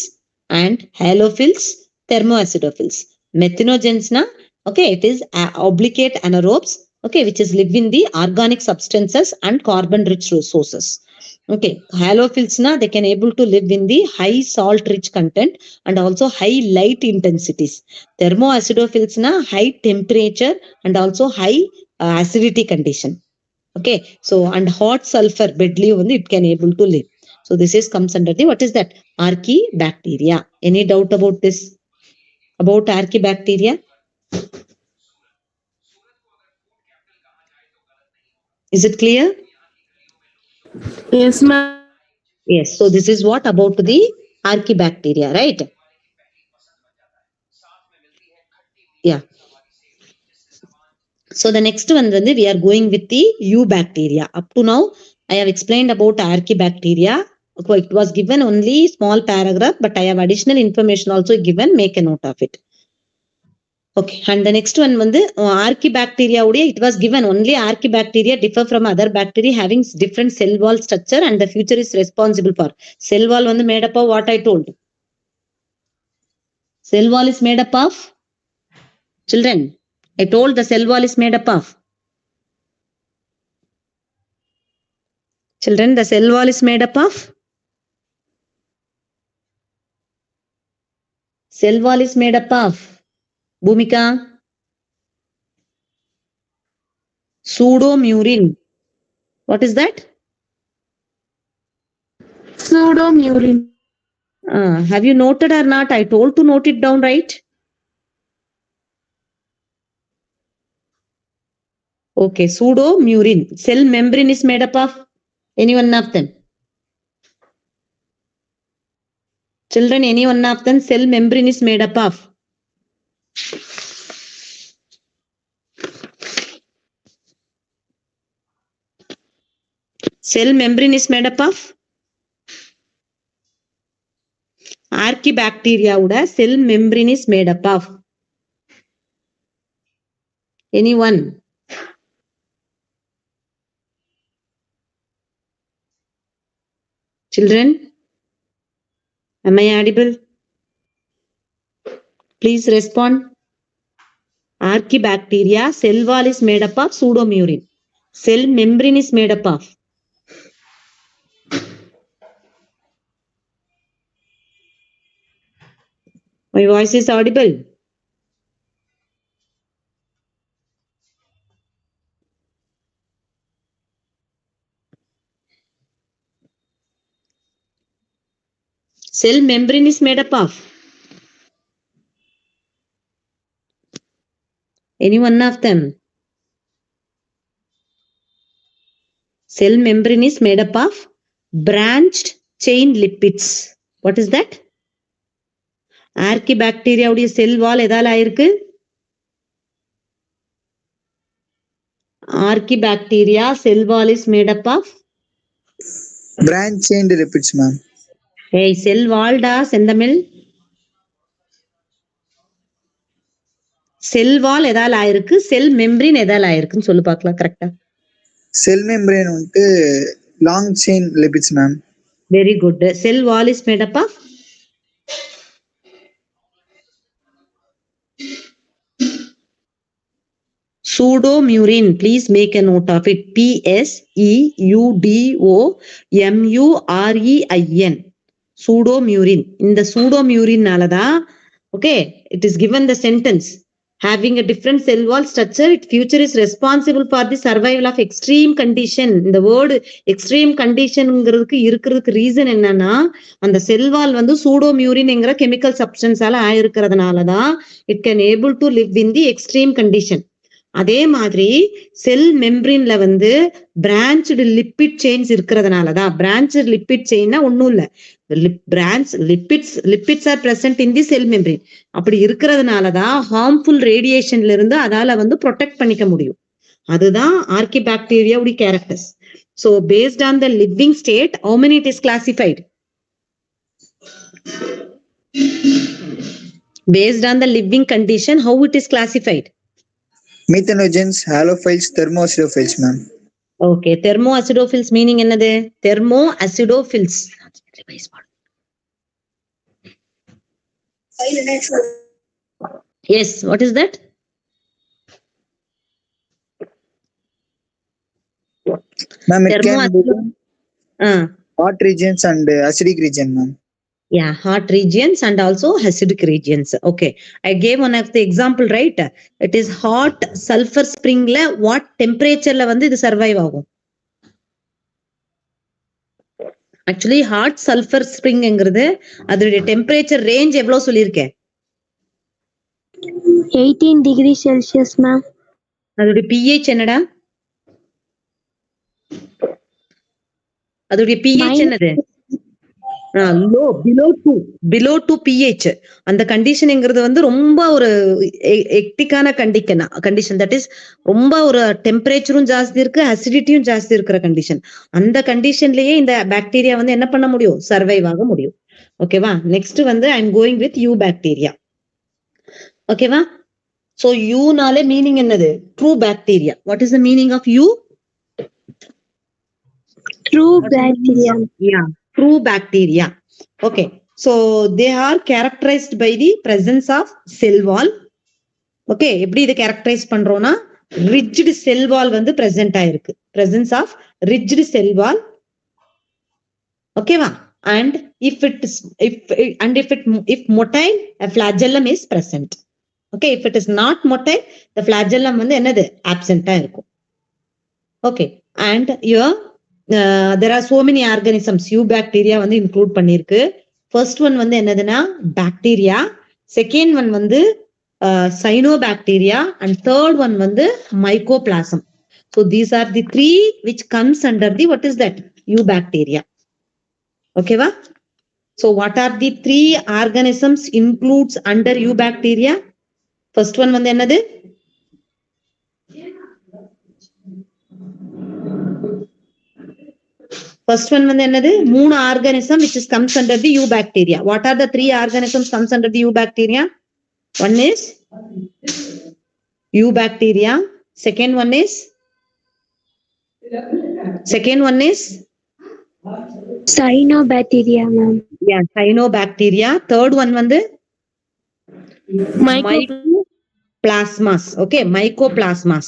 and halophils, thermoacidophils. Methanogens na okay, it is obligate anaerobes, okay, which is live in the organic substances and carbon rich resources. Okay, halophils na they can able to live in the high salt rich content and also high light intensities. Thermoacidophils na high temperature and also high acidity condition. Okay, so and hot sulfur bedly only it can able to live. So this is comes under the what is that? Archibacteria. Any doubt about this? About archibacteria? Is it clear? Yes, ma'am. Yes. So this is what about the archibacteria, right? Yeah. So the next one then we are going with the eubacteria. Up to now I have explained about archibacteria. Okay, it was given only small paragraph, but I have additional information also given. Make a note of it. Okay, and the next one வந்து archibacteria உடைய it was given only archibacteria differ from other bacteria having different cell wall structure and the future is responsible for. Cell wall வந்து made up of what I told. Cell wall is made up of children. I told the cell wall is made up of children. The cell wall is made up of cell wall is made up of Bhumika. Pseudomurine. What is that? Pseudomurine. Have you noted or not? I told to note it down, right? Okay, pseudomurine. Cell membrane is made up of any one of them. Children, any one of them cell membrane is made up of. Cell membrane is made up of ஆர்கிபாக்டீரியாவோட cell membrane is made up of anyone? Children, am I audible? Please respond. Archibacteria cell wall is made up of pseudomurine. Cell membrane is made up of. My voice is audible. Cell membrane is made up of. Any one of them? Cell membrane is made up of branched chain lipids. What is that? Archibacteria உடைய செல் வால் எதால ஆயிருக்கு? Archibacteria cell wall is made up of. Branch chained lipids, ma'am. Hey, cell wall da செந்தமிழ். செல் வால் எதால ஆயிருக்கு? செல் மெம்பரின் எதால ஆயிருக்குன்னு சொல்லு பார்க்கலாம் கரெக்டா. Cell membrane வந்துட்டு long chain lipids, ma'am. Very good. Cell wall is made up of. Pseudomurine. Please make a note of it. Pseudomurine. Pseudomurine. In the pseudomurine nalada, okay, it is given the sentence. Having a different cell wall structure, its future is responsible for the survival of extreme condition. The word extreme condition இருக்கிறதுக்கு reason என்னன்னா அந்த செல் வால் வந்து pseudomurine chemical substance ஆல ஆயிருக்கிறதுனாலதான் it can able to live in the extreme condition. அதே மாதிரி cell மெம்பரின்ல வந்து branched lipid chains இருக்கிறதுனாலதான் பிரான்ச்டு லிப்பிட் செயின்னா ஒண்ணும் இல்ல lipids are present in the cell membrane அப்படி இருக்கிறதுனாலதான் ஹார்ம்ஃபுல் ரேடியேஷன்ல இருந்து அதால வந்து ப்ரொடெக்ட் பண்ணிக்க முடியும் அதுதான் ஆர்கிபாக்டீரியாவுடைய characters so based on the living state how many it is classified based on the living condition how it is classified Methanogens, halophiles, thermoacidophils, ma'am. Okay, thermoacidophils meaning என்னது thermoacidophils yes what is that Ma'am, it can be hot regions and acidic region, ma'am. Yeah, hot regions and also acidic regions. Okay, I gave one of the example, right? It is hot sulfur spring la what temperature la வந்து இது survive ஆகும் actually hot sulfur spring என்கிறது அதோட temperature range எவ்வளவு சொல்லியிருக்கேன் 18 degrees Celsius, ma'am. அதோட pH என்னடா அதோட pH என்னது low below 2 pH அந்த கண்டிஷன்ங்கிறது வந்து ரொம்ப ஒரு எக்டிக்கான கண்டிஷன் தட் இஸ் ரொம்ப ஒரு டெம்பரேச்சரும் ஜாஸ்தி இருக்கு அசிடிட்டியும் ஜாஸ்தி இருக்கிற கண்டிஷன் அந்த கண்டிஷன்லயே இந்த பாக்டீரியா வந்து என்ன பண்ண முடியும் சர்வைவ் ஆக முடியும் ஓகேவா நெக்ஸ்ட் வந்து I am going with you bacteria ஓகேவா சோ யூனாலே மீனிங் என்னது true bacteria what is the meaning of you True bacteria. Yeah, true bacteria. Okay, so they are characterized by the presence of cell wall. Okay, எப்படி இதை characterize பண்றோம்னா rigid cell wall வந்து present ஆயிருக்கு presence of rigid cell wall. ஓகேவா and if motile a flagellum is present. Okay, if it is not motile the flagellum வந்து என்னது absent ஆ இருக்கும். Okay, and here there are so many organisms bacteria வந்து include பண்ணிருக்கு first one வந்து என்னதுன்னா bacteria second one வந்து cyanobacteria and third one வந்து mycoplasm so these are the three which comes under the what is that bacteria okay va so what are the three organisms includes under bacteria first one வந்து என்னது First one வந்து என்னது? 3 organism which is comes under the eubacteria. What are the 3 organisms comes under the eubacteria? One is eubacteria. Second one is Cyanobacteria, ma'am. yeah, cyanobacteria. Third one வந்து mycoplasmas. Okay, mycoplasmas.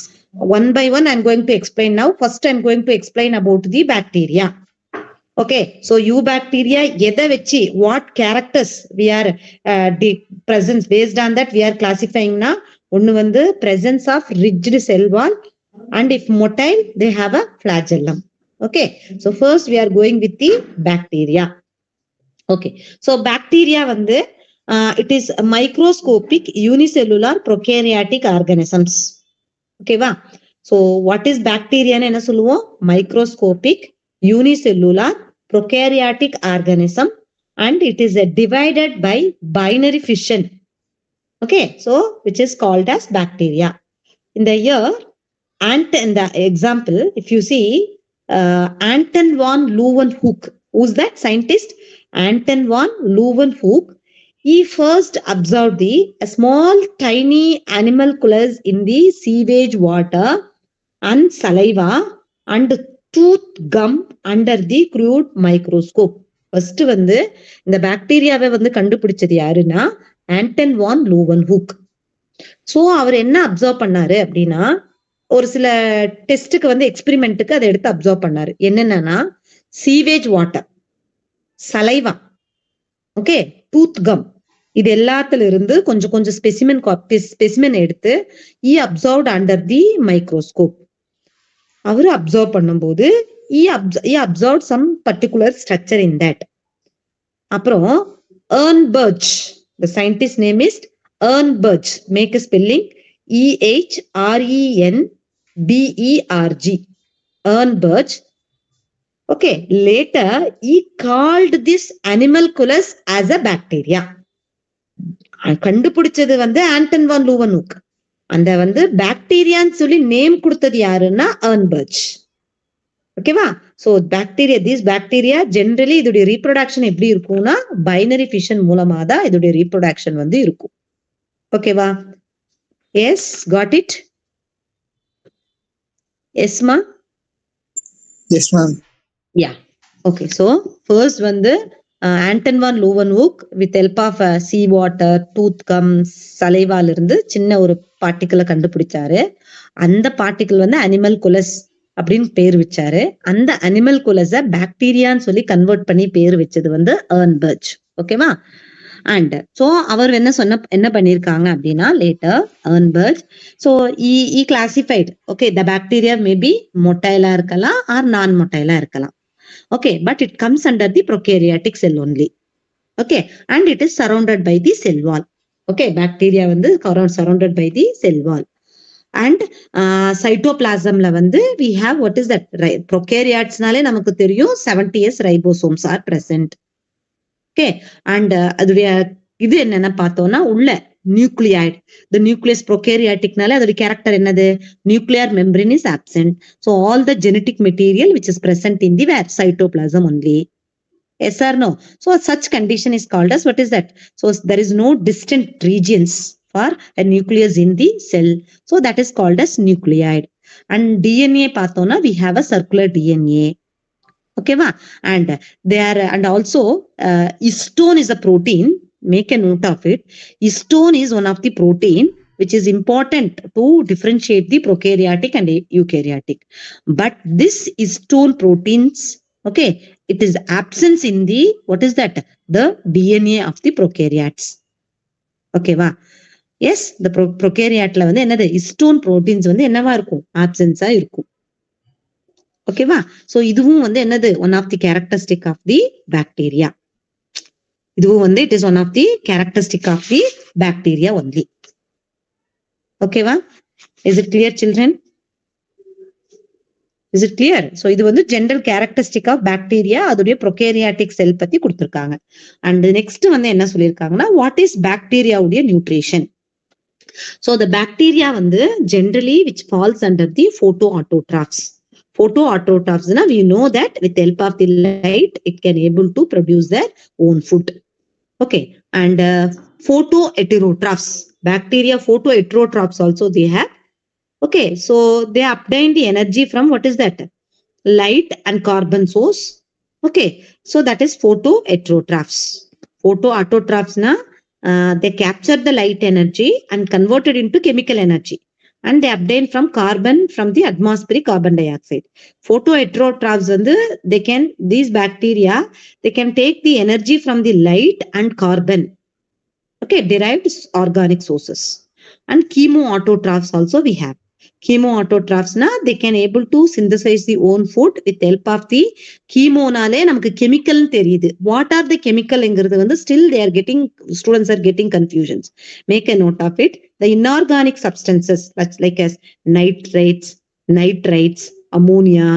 One by one I'm going to explain now. First I'm going to explain about the bacteria. Okay, so eubacteria எதை வச்சு what characters we are presence based on that we are classifying na ஒன்னு வந்து presence of rigid cell wall and if motile they have a flagellum. Okay, so first we are going with the bacteria. Okay, so bacteria வந்து it is a microscopic unicellular prokaryotic organisms. Okay va, so what is bacteria னு என்ன சொல்லுவோம்? Microscopic unicellular prokaryotic organism and it is divided by binary fission. Okay, so which is called as bacteria. In the year in the example if you see Anton von Leeuwenhoek, who's that scientist? Anton von Leeuwenhoek. He first observed a small tiny animalcules in the sewage water and saliva and tooth gum under the crude microscope. First வந்து இந்த பாக்டீரியாவை வந்து கண்டுபிடிச்சது யாருன்னா Anton van லூவன்ஹூக். So அவர் என்ன observe பண்ணாரு அப்படின்னா ஒரு சில டெஸ்ட்டுக்கு வந்து எக்ஸ்பெரிமெண்ட்டுக்கு அதை எடுத்து அப்சர்வ் பண்ணாரு. என்னன்னா sewage water, saliva, okay, tooth gum, இது எல்லாத்துல இருந்து கொஞ்சம் கொஞ்சம் ஸ்பெசிமென் எடுத்து ஈ அப்சர்வ்ட் அண்டர் தி மைக்ரோஸ்கோப். அவரு அப்சர்வ் பண்ணும்போது observe some particular structure in that. அப்புறம் Ehrenberg, the scientist name is எர்ன்பர்ஜ், make a spelling EHRENBERG, எர்ன்பர்ஜ். Okay, later he called this animalculus as a bacteria. கண்டுபிடிச்சது வந்து ஆண்டன் வான் லூவன்ஹூக். அந்த வந்து பாக்டீரியான்னு சொல்லி name கொடுத்தது யாருன்னா எர்ன்பர்ஜ். ஓகேவா? So bacteria, this bacteria generally இதோட ரீப்ரொடக்ஷன் எப்படி இருக்கும்னா பைனரி ஃபிஷன் மூலமா தான் இதோட ரீப்ரொடக்ஷன் வந்து இருக்கும். ஓகேவா? Yes, got it? எஸ் மா? Yes ma'am. Ya, okay. So first வந்து Anton van Leeuwenhoek with help of sea water, tooth gum, சலைவால இருந்து சின்ன ஒரு பார்ட்டிகிளை கண்டுபிடிச்சாரு. அந்த பார்ட்டிகிள் வந்து அனிமல்குலஸ் அப்படின்னு பேர் வச்சாரு. அந்த அனிமல்குலஸ பாக்டீரியான்னு சொல்லி கன்வெர்ட் பண்ணி பேர் வச்சது வந்து எர்ன்பர்ஜ். ஓகேவா? அண்ட் சோ அவர் என்ன பண்ணிருக்காங்க அப்படின்னா later Ehrenberg, so he classified, okay, the bacteria maybe மொட்டைலா இருக்கலாம் ஆர் நான் மொட்டைலா இருக்கலாம். Okay, but it comes under the prokaryotic cell only. Okay, and it is surrounded by the cell wall. Okay, bacteria வந்து surrounded by the cell wall. And cytoplasm la வந்து we have what is that? Prokaryotes நாலே நமக்கு தெரியும் 70s ribosomes are present. Okay, and அதுடைய இது என்னன்னா பார்த்தோம்னா உள்ள நியூக்ளியாய்ட், the nucleus prokaryoticனால அதோட கேரக்டர் என்னது? nuclear membrane is absent. So all the genetic material which is present in the cytoplasm only. Yes or no? So such condition is called as what is that? So there is no distant regions for a nucleus in the cell. So that is called as nucleoid. And DNA பார்த்தோம்னா we have a circular DNA. Okay va? And also histone is a protein. Make a note of it. Histone is one of the protein which is important to differentiate the prokaryotic and eukaryotic. But this histone proteins, okay, it is absence in the, what is that? The DNA of the prokaryotes. Okay va? Yes, the prokaryotல வந்து என்னது? histone proteins வந்து என்னவா இருக்கும்? absence-ஆ இருக்கும். Okay va? So இதுவும் வந்து என்னது? one of the characteristic of the bacteria. இதுவும் வந்து it is one of the characteristic of the bacteria only. Okay va? Is it clear children? Is it clear? So இது வந்து general characteristic of bacteria, அதோடைய prokaryotic cell பத்தி கொடுத்திருக்காங்க. And next வந்து என்ன சொல்லியிருக்காங்கன்னா what is bacteria உடைய nutrition? So the bacteria வந்து generally which falls under the photoautotrophs. Photoautotrophs, we know that with the help of the light, it can able to produce their own food. Okay, and photoheterotrophs, bacteria photoheterotrophs also they have. Okay, so they obtain the energy from what is that? Light and carbon source. Okay, so that is photoheterotrophs. Photoautotrophs na, they capture the light energy and convert it into chemical energy, and they obtain from carbon from the atmospheric carbon dioxide. Photoheterotrophs and they can, these bacteria, they can take the energy from the light and carbon, okay, derived organic sources. And chemoautotrophs also we have. Chemoautotrophs na, they can able to synthesize the own food with help of the chemonale நமக்கு chemical தெரியுது. What are the chemical என்கிறது வந்து still they are getting, students are getting confusions. Make a note of it. The inorganic substances like as nitrates, nitrites, ammonia,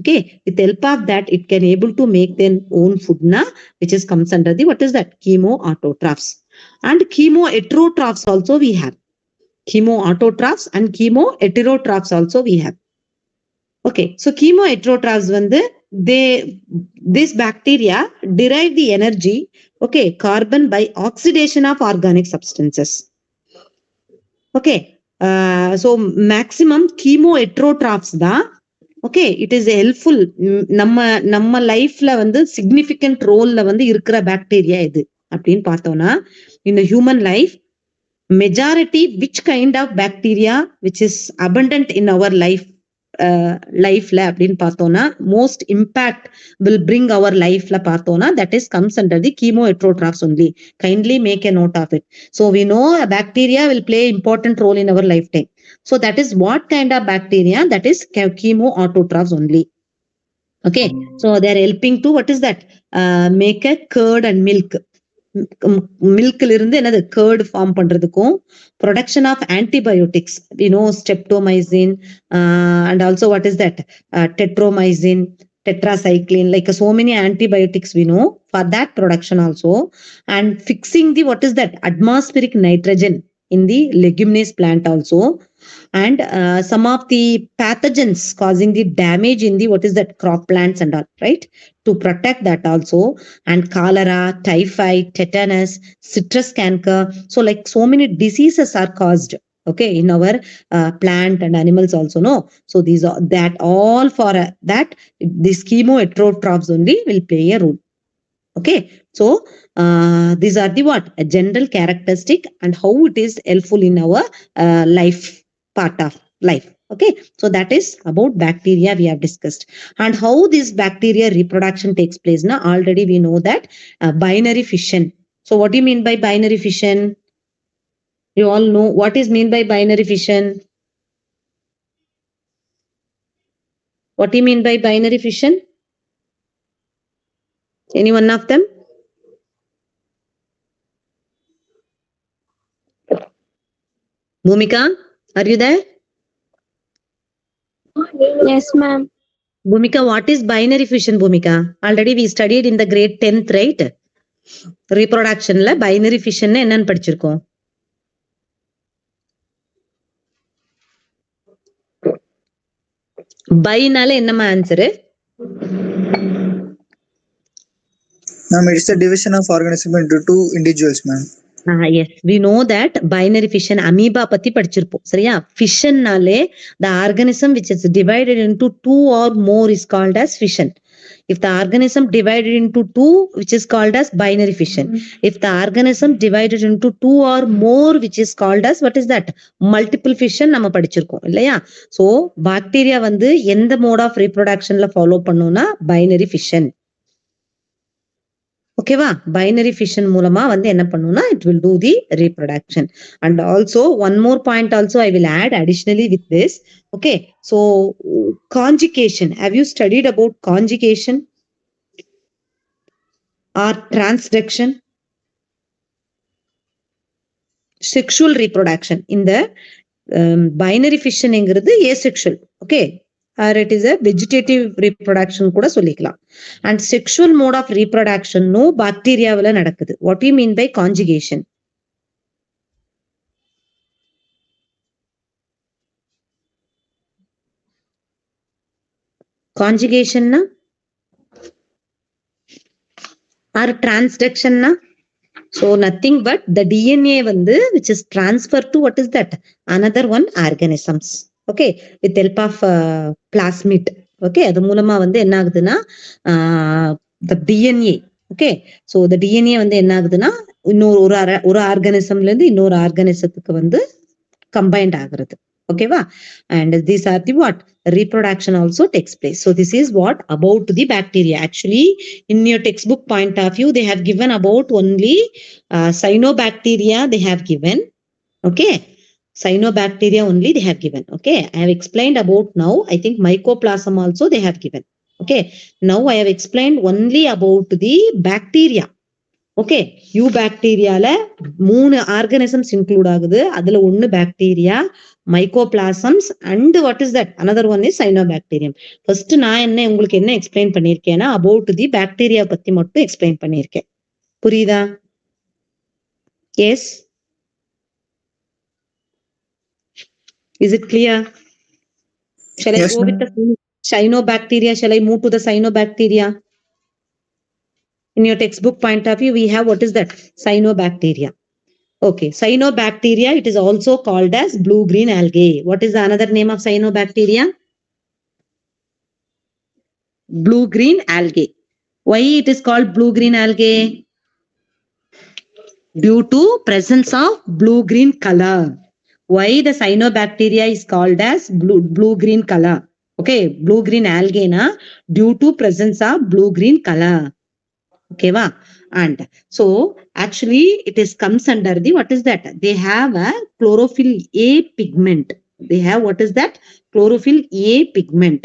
okay, with help of that it can able to make their own food na, which is comes under the what is that? Chemoautotrophs. And chemoheterotrophs also we have. Chemoautotrophs and chemoheterotrophs also we have. Okay, so chemoheterotrophs வந்து this bacteria derive the energy, okay, carbon by oxidation of organic substances. Okay, so maximum chemoheterotrophs தான். Okay, it is helpful. நம்ம லைஃப்ல வந்து significant ரோல்ல வந்து இருக்கிற bacteria இது அப்படின்னு பார்த்தோம்னா, இந்த human life majority which kind of bacteria which is abundant in our லைஃப்ல அப்படின்னு பார்த்தோம்னா, most impact will bring our லைஃப்ல பார்த்தோம்னா, that is comes under the chemoheterotrophs only. Kindly make a note of it. So we know a bacteria will play important role in our lifetime. So that is what kind of bacteria? That is chemoautotrophs only. Okay, so they are helping to what is that? Make a curd and milk. மில்க்ல இருந்து என்னது curd form பண்றதுக்கும், production of antibiotics, we know streptomycin and also what is that? Tetromycin, tetracycline, like so many antibiotics we know for that production also. And fixing the what is that? Atmospheric nitrogen in the leguminous plant also. And some of the pathogens causing the damage in the what is that? Crop plants and all, right? To protect that also. And cholera, typhoid, tetanus, citrus canker, so like so many diseases are caused, okay, in our plant and animals also, no? So these are that all for that these chemoheterotrophs only will play a role. Okay, so these are the what? A general characteristic and how it is helpful in our life, part of life. Okay, so that is about bacteria we have discussed. And how this bacteria reproduction takes place now, already we know that binary fission. So what do you mean by binary fission? You all know what is mean by binary fission? What do you mean by binary fission? Any one of them? Bhumika, are you there? Yes, ma'am. Bhumika, what is binary fission, Bhumika? Already we studied in the grade 10th, right? Reproduction la binary fission என்னன்னு படிச்சிருக்கோம். பைனால என்னமா answer? Ma'am, it is the division of organism into two individuals, ma'am. Yes, we know that binary fission amoeba பத்தி படிச்சிருப்போம், சரியா? Fissionனாலே the organism which is divided into two or more is called as fission. If the organism divided into two, which is called as binary fission. If the organism divided into two or more, which is called as what is that? Multiple fission நம்ம படிச்சிருக்கோம் இல்லையா? So bacteria வந்து எந்த mode of reproductionல follow பண்ணும்னா binary fission. ஓகேவா? Binary fission மூலமா வந்து என்ன பண்ணும்னா it will do the reproduction. And also one more point also I will add additionally with this. Okay, so conjugation, have you studied about conjugation or transduction? Sexual reproduction in the binary fission என்கிறது asexual, okay, or it is a vegetative reproduction கூட சொல்லிக்கலாம். And sexual mode of reproduction no bacteriaவில் நடக்குது. What do you mean by conjugation? Conjugation na or transduction na? So nothing but the DNA வந்து which is transferred to what is that? Another one organisms. Okay, with help of plasmid. Okay, அது மூலமா வந்து என்ன ஆகுதுன்னா the DNA. Okay, so the DNA வந்து என்ன ஆகுதுன்னா இன்னொரு ஒரு ஆர்கானிசம்ல இருந்து இன்னொரு ஆர்கானிசத்துக்கு வந்து combined ஆகுறது. Okay va? And these are the what? Reproduction also takes place. So this is what about the bacteria. Actually, in your textbook point of view, they have given about only cyanobacteria they have given. Okay. Cyanobacteria only they have given. Okay. I have explained about now. I think mycoplasm also they have given. Okay. Now I have explained only about the bacteria. Okay you பாக்டீரியால 3 organisms include ஆகுது. அதுல ஒன்னு bacteria, mycoplasms and what is that another one is cyanobacterium. First நான் உங்களுக்கு என்ன explain பண்ணிருக்கேன்னா about the bacteria பத்தி மட்டும் எக்ஸ்பிளைன் பண்ணிருக்கேன். புரியுதா? Yes, is it clear? Shall I Yes, go with the cyanobacteria? Shall I move to the cyanobacteria? In your textbook point of view, we have what is that? Cyanobacteria. Okay, cyanobacteria, it is also called as blue-green algae. What is the another name of cyanobacteria? Blue-green algae. Why it is called blue-green algae? Due to presence of blue-green color. Why the cyanobacteria is called as blue-green color? Okay, blue-green algae na due to presence of blue-green color. Okay va? And so actually it is comes under the what is that? They have a chlorophyll A pigment. They have what is that? Chlorophyll A pigment.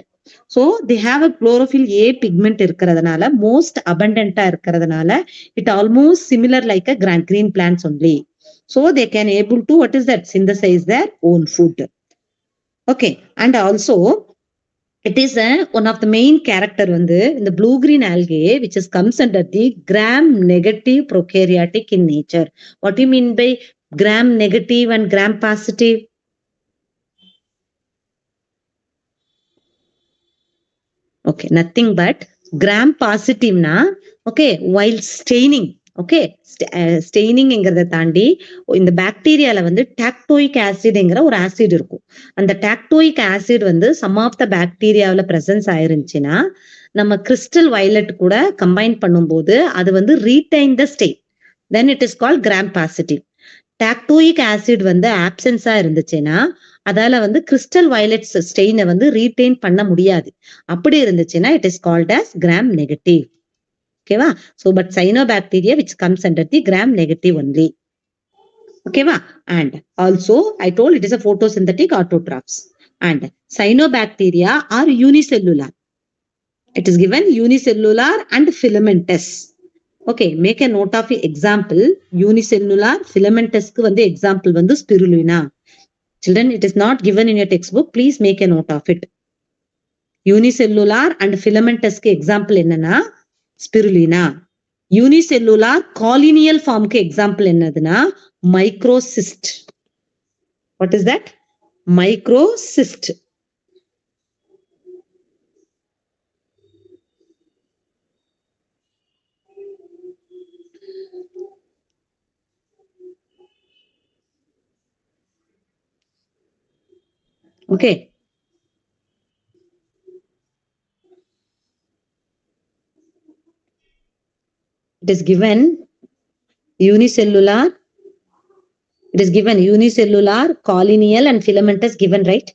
So they have a chlorophyll A pigment இருக்கிறதுனால most abundant இருக்கிறதுனால it almost similar like a green plants only. So they can able to what is that? Synthesize their own food. Okay, and also it is one of the main character வந்து in the blue green algae which is comes under the gram negative prokaryotic in nature. What do you mean by gram negative and gram positive? Okay, nothing but gram positive na. Okay, while staining. Okay, ஸ்டெய்னிங்கிறத தாண்டி இந்த பாக்டீரியால வந்து டாக்டோயிக் ஆசிட்ங்கிற ஒரு acid இருக்கும். அந்த teichoic acid வந்து some of the பாக்டீரியாவில presence ஆயிருந்துச்சுன்னா நம்ம கிறிஸ்டல் வயலட் கூட கம்பைன் பண்ணும்போது அது வந்து retain the stain. Then it is called gram positive. Teichoic acid வந்து ஆப்சன்ஸா இருந்துச்சுன்னா அதால வந்து கிறிஸ்டல் வயலட் ஸ்டெயினை வந்து ரீடைன் பண்ண முடியாது. அப்படி இருந்துச்சுன்னா it is called as gram negative. ஓகேவா? So but cyanobacteria which comes under the gram negative only. ஓகேவா? And also I told it is a photosynthetic autotrophs. And cyanobacteria are unicellular. It is given unicellular and filamentous. Okay, make a note of example. Unicellular filamentous க்கு வந்து example வந்து spirulina. Children, it is not given in your textbook. Please make a note of it. Unicellular and filamentous க்கு example என்னன்னா spirulina. Unicellular colonial form க்கு example என்னதுன்னா microcyst. What is that? Microcyst. Okay. It is given unicellular. It is given unicellular, colonial and filamentous given, right?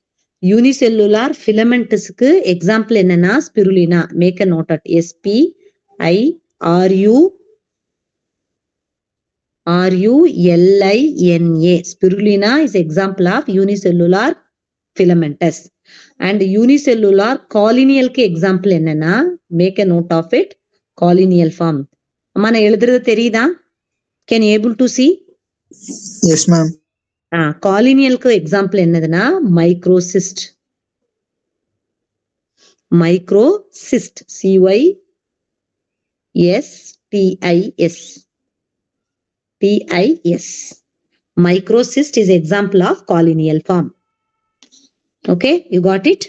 Unicellular filamentous க்கு example என்னன்னா spirulina. Make a note at SPIRULINA. Spirulina is example of unicellular filamentous. And unicellular colonial க்கு example என்னன்னா make a note of it. Colonial form. அம்மா நான் எழுதுறது தெரியுதா? Can you able to see? Yes, ma'am. காலினியலுக்கு example என்னதுன்னா microcyst. மைக்ரோசிஸ்ட் CYSTIS. Microcyst is example of colonial form. Okay, you got it?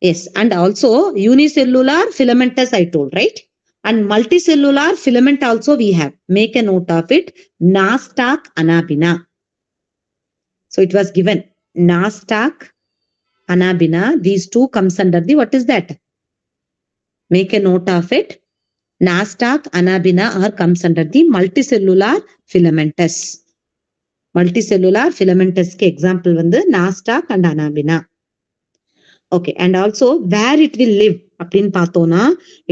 Yes, and also unicellular filamentous I told, right? And multicellular filament also we have. Make a note of it. Nastak anabina. So it was given. Nastak anabina. These two comes under the, what is that? Make a note of it. Nastak anabina or comes under the multicellular filamentous. Multicellular filamentous ke example வந்து Nastak and anabina. Okay, and also where it will live அப்படின்னு பார்த்தோம்னா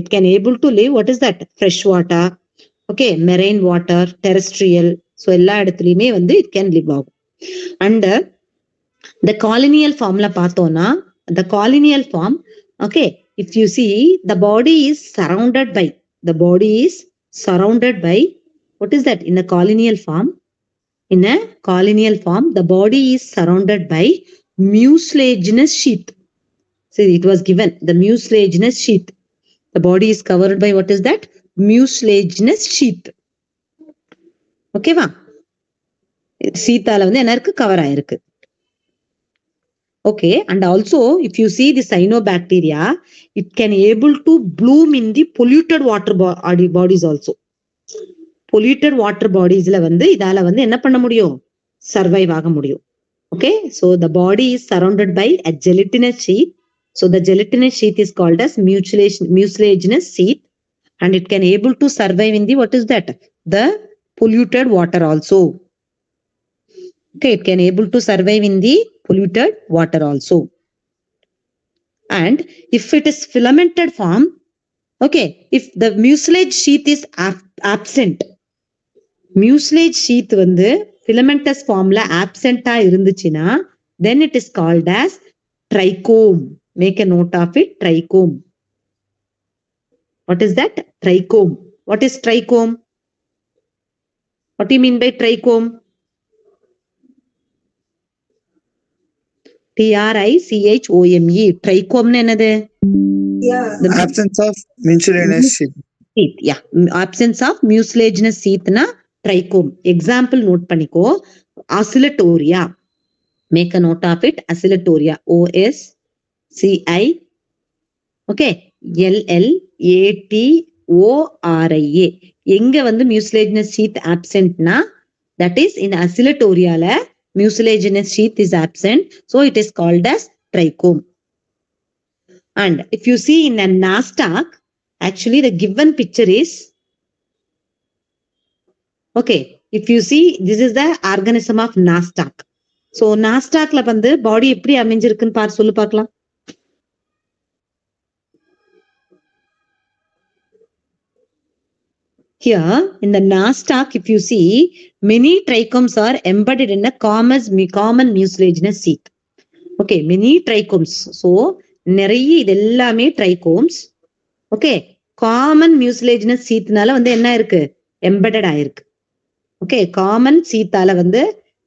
it can able to live, what is that? Fresh water, okay, marine water, terrestrial. So எல்லா இடத்துலயுமே வந்து it can live ஆகும். And the colonial formula பார்த்தோம்னா the colonial form, okay, if you see the body is surrounded by, what is that? In a colonial form, the body is surrounded by mucilaginous sheath. So it was given the mucilaginous sheath. The body is covered by, what is that? Mucilaginous sheath. Okay va? Sheathல வந்து என்ன இருக்கு? Cover ஆயிருக்கு. Okay, and also if you see the cyanobacteria, it can able to bloom in the polluted water bodies also. Polluted water bodiesல வந்து இதால வந்து என்ன பண்ண முடியும்? Survive ஆக முடியும். Okay, so the body is surrounded by a gelatinous sheath. So the gelatinous sheath is called as mucilaginous sheath, and it can able to survive in the, what is that? The polluted water also. Okay, it can able to survive in the polluted water also. And if it is filamented form, okay, if the mucilage sheath is absent, mucilage sheath வந்து filamentous formல absent ஆ இருந்துச்சுன்னா, then it is called as trichome. Make a note of it. Trichome. What is that? Trichome. What is trichome? What do you mean by trichome? Trichome. Trichome என்னது? The absence of mucilaginous sheath. Yeah, absence of mucilaginous sheath na trichome. Example note பண்ணிக்கோ. Oscillatoria. Make a note of it. Oscillatoria. OSCI. Okay. LLATORIA. எங்க வந்து mucilaginous sheath absent na, that is in oscillatoria la mucilaginous sheath is absent, so it is called as trichome. And if you see in a nastak, actually the given picture is, okay, if you see this is the organism of nastak. So nastakல வந்து body எப்படி அமைஞ்சிருக்குன்னு பார், சொல்லு பார்க்கலாம். Here in the nastak, if you see, many trichomes are embedded in a common mucilaginous sheath. Okay, many trichomes. So நிறைய இது எல்லாமே trichomes. Okay, common mucilaginous sheathனால வந்து என்ன இருக்கு? Embedded ஆயிருக்கு. Okay, common sheathால வந்து,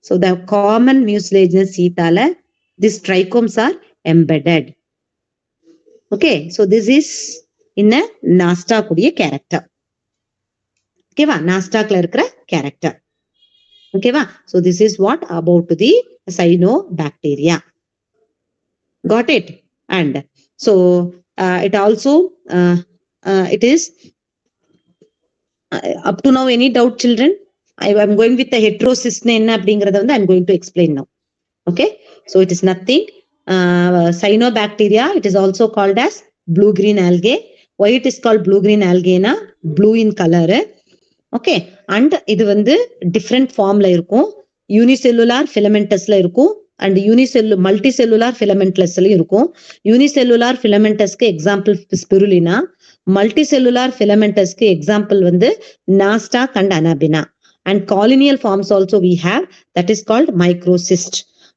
so the common mucilaginous sheathால these trichomes are embedded. Okay, so this is in a nastak உடைய character. Okay va? Nastakல இருக்கிற character. Okay va? So this is what about the cyanobacteria. Got it? And so it also it is up to now, any doubt children? I am going with the heterocyst enna அப்படிங்கறத வந்து I am going to explain now. Okay, so it is nothing. Cyanobacteria, it is also called as blue green algae. Why it is called blue green algae na? Blue in color. Okay, and இது வந்து different formல இருக்கும். Unicellular filamentousல இருக்கும் and multicellular filamentousல இருக்கும். Unicellular filamentousக்கு example spirulina, multicellular filamentousக்கு example வந்து nastak and anabina. And colonial forms also we have, that is called microcyst,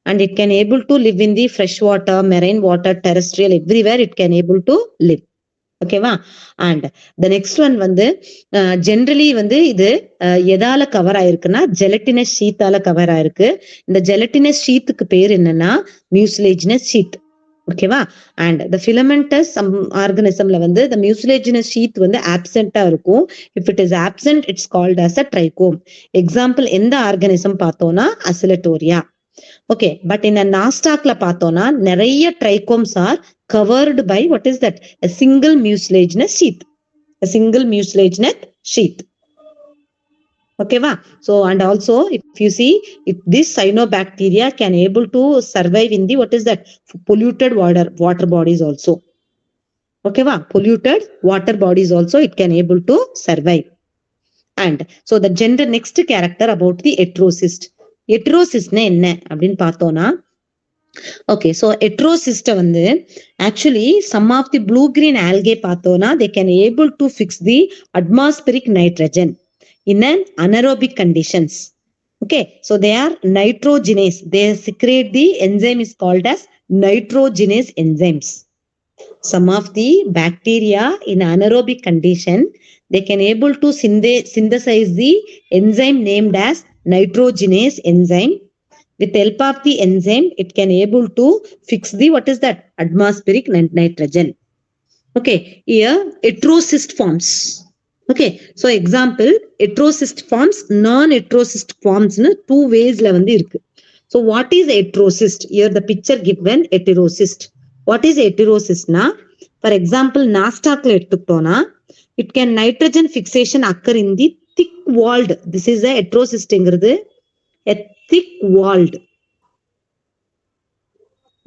and it can able to live in the fresh water, marine water, terrestrial, everywhere it can able to live. ஓகேவா? And the next one வந்து generally வந்து இது எதால cover ஆயிருக்குன்னா gelatinous ஷீத்தால cover ஆயிருக்கு. இந்த gelatinous ஷீத்துக்கு பேர் என்னன்னா மியூசிலேஜினஸ் ஷீத். ஓகேவா? அண்ட் த ஃபிலமெண்டஸ் ஆர்கனிசம்ல வந்து த மியூசிலேஜினஸ் ஷீத் வந்து ஆப்சென்டா இருக்கும். If it is absent, it's called as a trichome. Example எந்த ஆர்கனிசம் பார்த்தோம்னா Oscillatoria. Okay, but in a nastakla பார்த்தோம்னா நிறைய trichomes are covered by what is that? A single mucilaginous sheath. A single mucilaginous sheath. Okay, va? So, and also if you see, if this cyanobacteria can able to survive in the what is that? Polluted water bodies also. Okay, va? Polluted water bodies also it can able to survive. And so the gender next character about the heterocyst. Heterocyst na enna அப்படினு பார்த்தோம்னா okay, so heterocyst வந்து actually some of the blue green algae பார்த்தோம்னா they can able to fix the atmospheric nitrogen in an anaerobic conditions. Okay, so they are nitrogenase. They secrete the enzyme is called as nitrogenase enzymes. Some of the bacteria in anaerobic condition, they can able to synthesize the enzyme named as nitrogenase enzyme. With help of the enzyme, it can able to fix the what is that? Atmospheric nitrogen. Okay, here heterocyst forms. Okay, so example heterocyst forms, non-heterocyst forms in two ways la வந்து இருக்கு. So what is heterocyst? Here the picture given heterocyst. What is heterocyst na? For example, nastakla எடுத்துட்டோம்னா it can nitrogen fixation occur in the thick walled. This is a heterocyst என்கிறது a thick walled,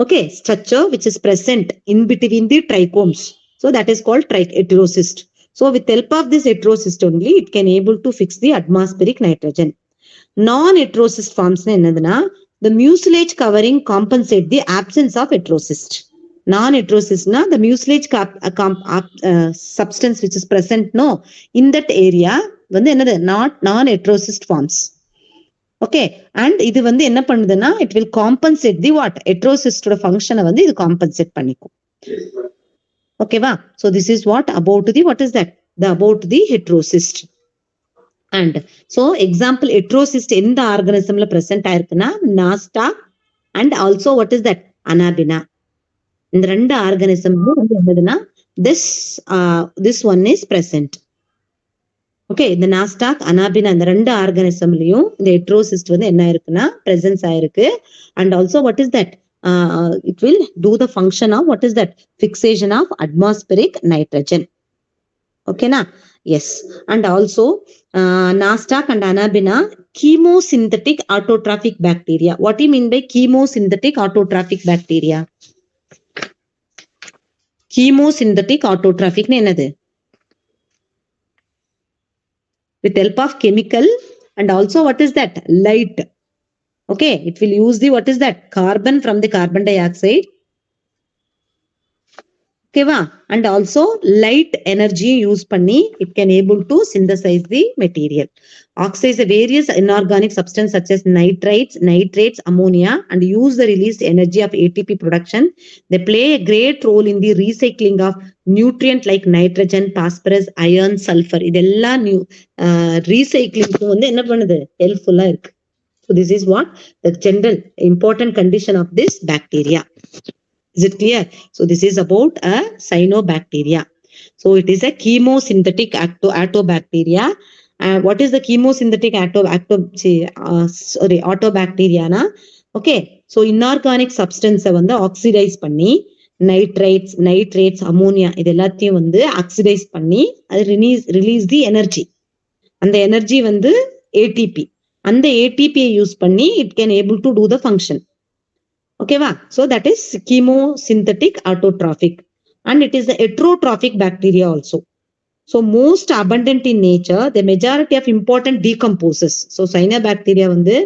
okay, structure which is present in between the trichomes. So that is called heterocyst. So with help of this heterocyst only it can able to fix the atmospheric nitrogen. Non-heterocyst forms என்னதுன்னா the mucilage covering compensate the absence of heterocyst. Non-heterocyst na the mucilage substance which is present no in that area வந்து என்னது not non-heterocyst forms. Okay, and இது வந்து என்ன பண்ணுதுன்னா it will compensate the what? Heterocyst ஓட function வந்து இது compensate பண்ணிக்கும். Okay va? So this is what about the what is that? The about the heterocyst. And so example heterocyst எந்த organismல present ஆயிருக்குன்னா nasta and also what is that? Anabina. இந்த ரெண்டு ஆர்கானிசம்ல வந்து என்னதுன்னா this one is present. Okay, இந்த Nasdaq அனாபினா இந்த ரெண்டு ஆர்கானிசம்லயும் இந்த ஹெட்ரோசிஸ்ட் வந்து என்ன இருக்குன்னா பிரசன்ஸ் ஆயிருக்கு. And also what is that? It will do the function of what is that? Fixation of atmospheric nitrogen. Okay na? Yes. And also Nasdaq and Anabina chemosynthetic autotrophic bacteria. What do you mean by chemosynthetic autotrophic bacteria? Chemosynthetic autotrophic na enadhu? With help of chemical and also what is that? Light. Okay, it will use the what is that? Carbon from the carbon dioxide. Okay va? And also light energy use panni it can able to synthesize the material. Oxidize the various inorganic substances such as nitrates, ammonia and use the released energy of ATP production. They play a great role in the recycling of nutrient like nitrogen, phosphorus, iron, sulfur. இதெல்லாம் recycling வந்து என்ன பண்ணுது? Helpful ஆ இருக்கு. So this is what the general important condition of this bacteria. Is it clear? So this is about a cyanobacteria. So it is a chemosynthetic autobacteria. What is the chemosynthetic autobacteria na? Okay, so inorganic substance வந்து oxidize பண்ணி nitrates, ammonia இது எல்லாத்தையும் வந்து oxidize பண்ணி அது release the energy. அந்த energy வந்து ATP. அந்த ATP use பண்ணி it can able to do the function. Okay va? So that is chemosynthetic autotrophic and it is the heterotrophic bacteria also. So most abundant in nature, the majority of important decomposers. So cyanobacteria வந்து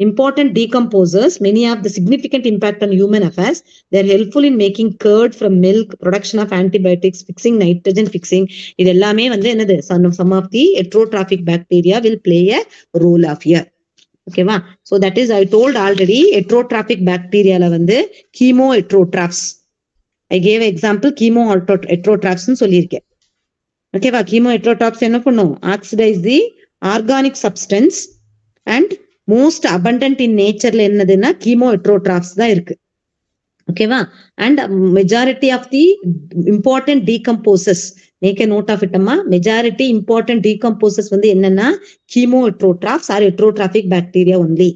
important decomposers, many of the significant impact on human affairs. They are helpful in making curd from milk, production of antibiotics, fixing nitrogen fixing. இது எல்லாமே வந்து என்னது? Some of the heterotrophic bacteria will play a role of here. Okay va? So that is I told already heterotrophic bacteria la வந்து chemoheterotrophs. I gave example chemoheterotrophs னு சொல்லியிருக்கேன். Okay va? Chemoheterotrophs என்ன பண்ணும்? Oxidize the organic substance and most abundant in natureல என்னதுன்னா chemoheterotrophs தான் இருக்கு. Okay va? And majority of the important decomposers, make a note of it amma, majority important decomposers வந்து என்னன்னா chemoheterotrophs or heterotrophic bacteria only.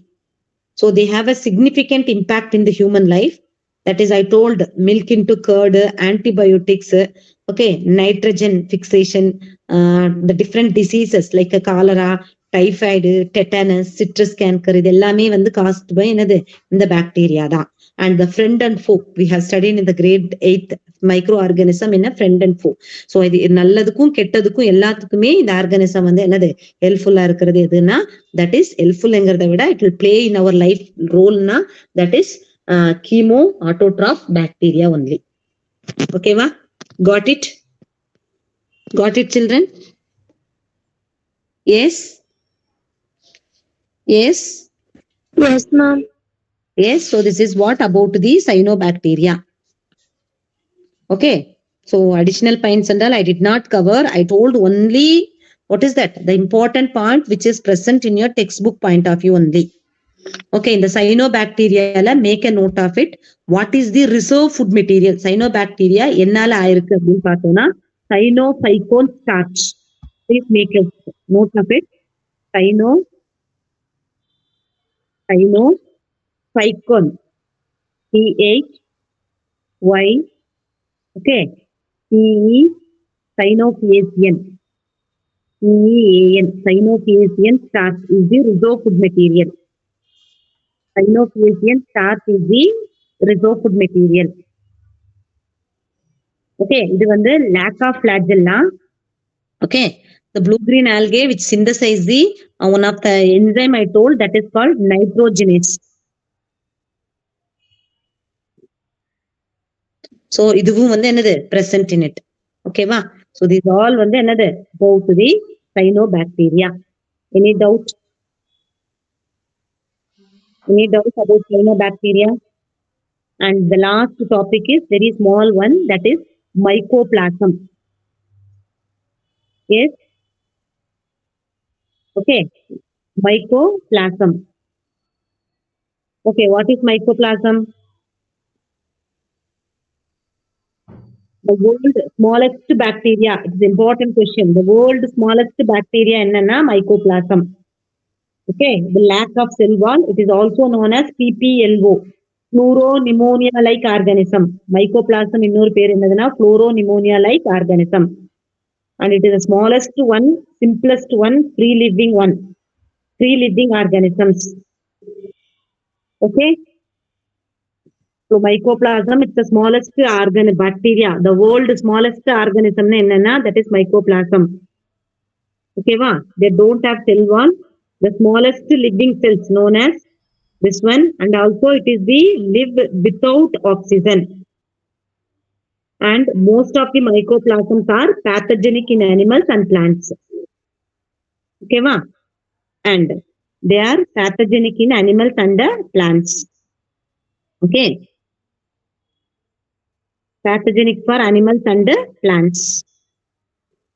So they have a significant impact in the human life. That is, I told milk into curd, antibiotics, okay, nitrogen fixation, the different diseases like a cholera, typhoid, tetanus, citrus cancer, idellame vandu caused by enadhu in the bacteria da. And the friend and foe, we have studied in the grade 8th microorganism in a friend and foe. So இது நல்லதுக்கும் கெட்டதுக்கும் எல்லாத்துக்குமே இந்த organism வந்து என்னது ஹெல்ப்ஃபுல்லா இருக்கிறது எதுனா, that is helpfulங்கிறத விட it will play in our life role na, that is chemo autotroph bacteria only. Okay va? Got it? Got it, children? Yes? Yes? Yes, ma'am. Yes, so this is what about the cyanobacteria. Okay, so additional points and all I did not cover. I told only what is that, the important point which is present in your textbook point of view only. Okay, in the cyanobacteria, make a note of it. What is the reserve food material? Cyanobacteria, ennala aayirukku appdin paathona, cyanophycone starch. Please make a note of it. Cyanophycone. CHY, okay, CE, cyanophycone. CEAN, cyanophycone starch is the reserve food material. Cyanophycone starch is the reserve food material. Okay, இது வந்து lack of flagella. Okay, the blue green algae which synthesize the one of the enzyme I told, that is called nitrogenase. So இதுவும் வந்து என்னது present in it. Okay va? So these all வந்து என்னது about the cyanobacteria. Any doubt? Any doubt about cyanobacteria? And the last topic is very small one, that is mycoplasm. Yes? Okay, mycoplasm. Okay, what is mycoplasm? The world's smallest bacteria. It's an important question. The world's smallest bacteria enna mycoplasm. Okay, the lack of cell wall, it is also known as PPLO, fluoropneumonia like organism. Mycoplasm இன்னொரு பேர் என்னதுன்னா fluoropneumonia like organism. And it is the smallest one, simplest one, free living organisms. Okay, so mycoplasm, it's the smallest bacteria, the world's smallest organism enna, that is mycoplasm. Okay va? They don't have cell wall. The smallest living cells known as this one, and also it is the live without oxygen. And most of the mycoplasms are pathogenic in animals and plants. Okay va? And they are pathogenic in animals and plants. Okay, pathogenic for animals and plants.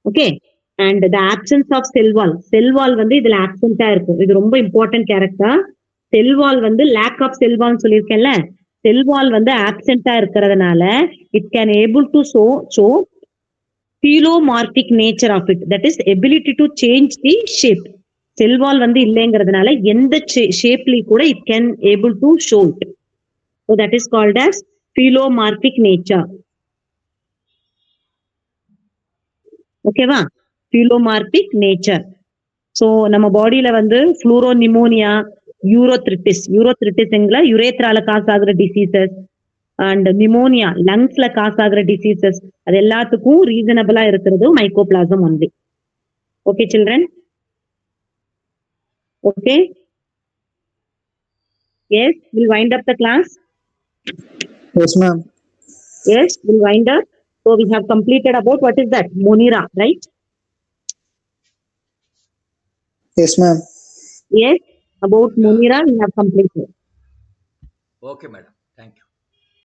Okay, and the absence of cell wall வந்து இதுல absent இருக்கும். இது ரொம்ப important character. Cell wall வந்து lack of cell wall சொல்லிருக்கேன்ல, cell wall வந்து absent இருக்கிறதுனால it can able to show phelomorphic nature of it, that is ability to change the shape. Cell wall வந்து இல்லைங்கிறதுனால எந்த ஷேப்லி கூட it can able to show it. So that is called as phelomorphic nature. Okay va? Phelomorphic nature. So நம்ம பாடியில வந்து fluoropneumonia, urethritisங்ல யுரேத்ரால cause ஆகுற diseases, and pneumonia லங்ஸ்ல காஸ் ஆகுற டிசீசஸ், அது எல்லாத்துக்கும் ரீசனபிளா இருக்கிறது mycoplasm only. Okay children? Okay, yes, we'll wind up the class. Yes, ma'am. Yes, we'll wind up. So we have completed about what is that? Monera, right? Yes, ma'am. Yes, about Monera we have completed. Okay, madam.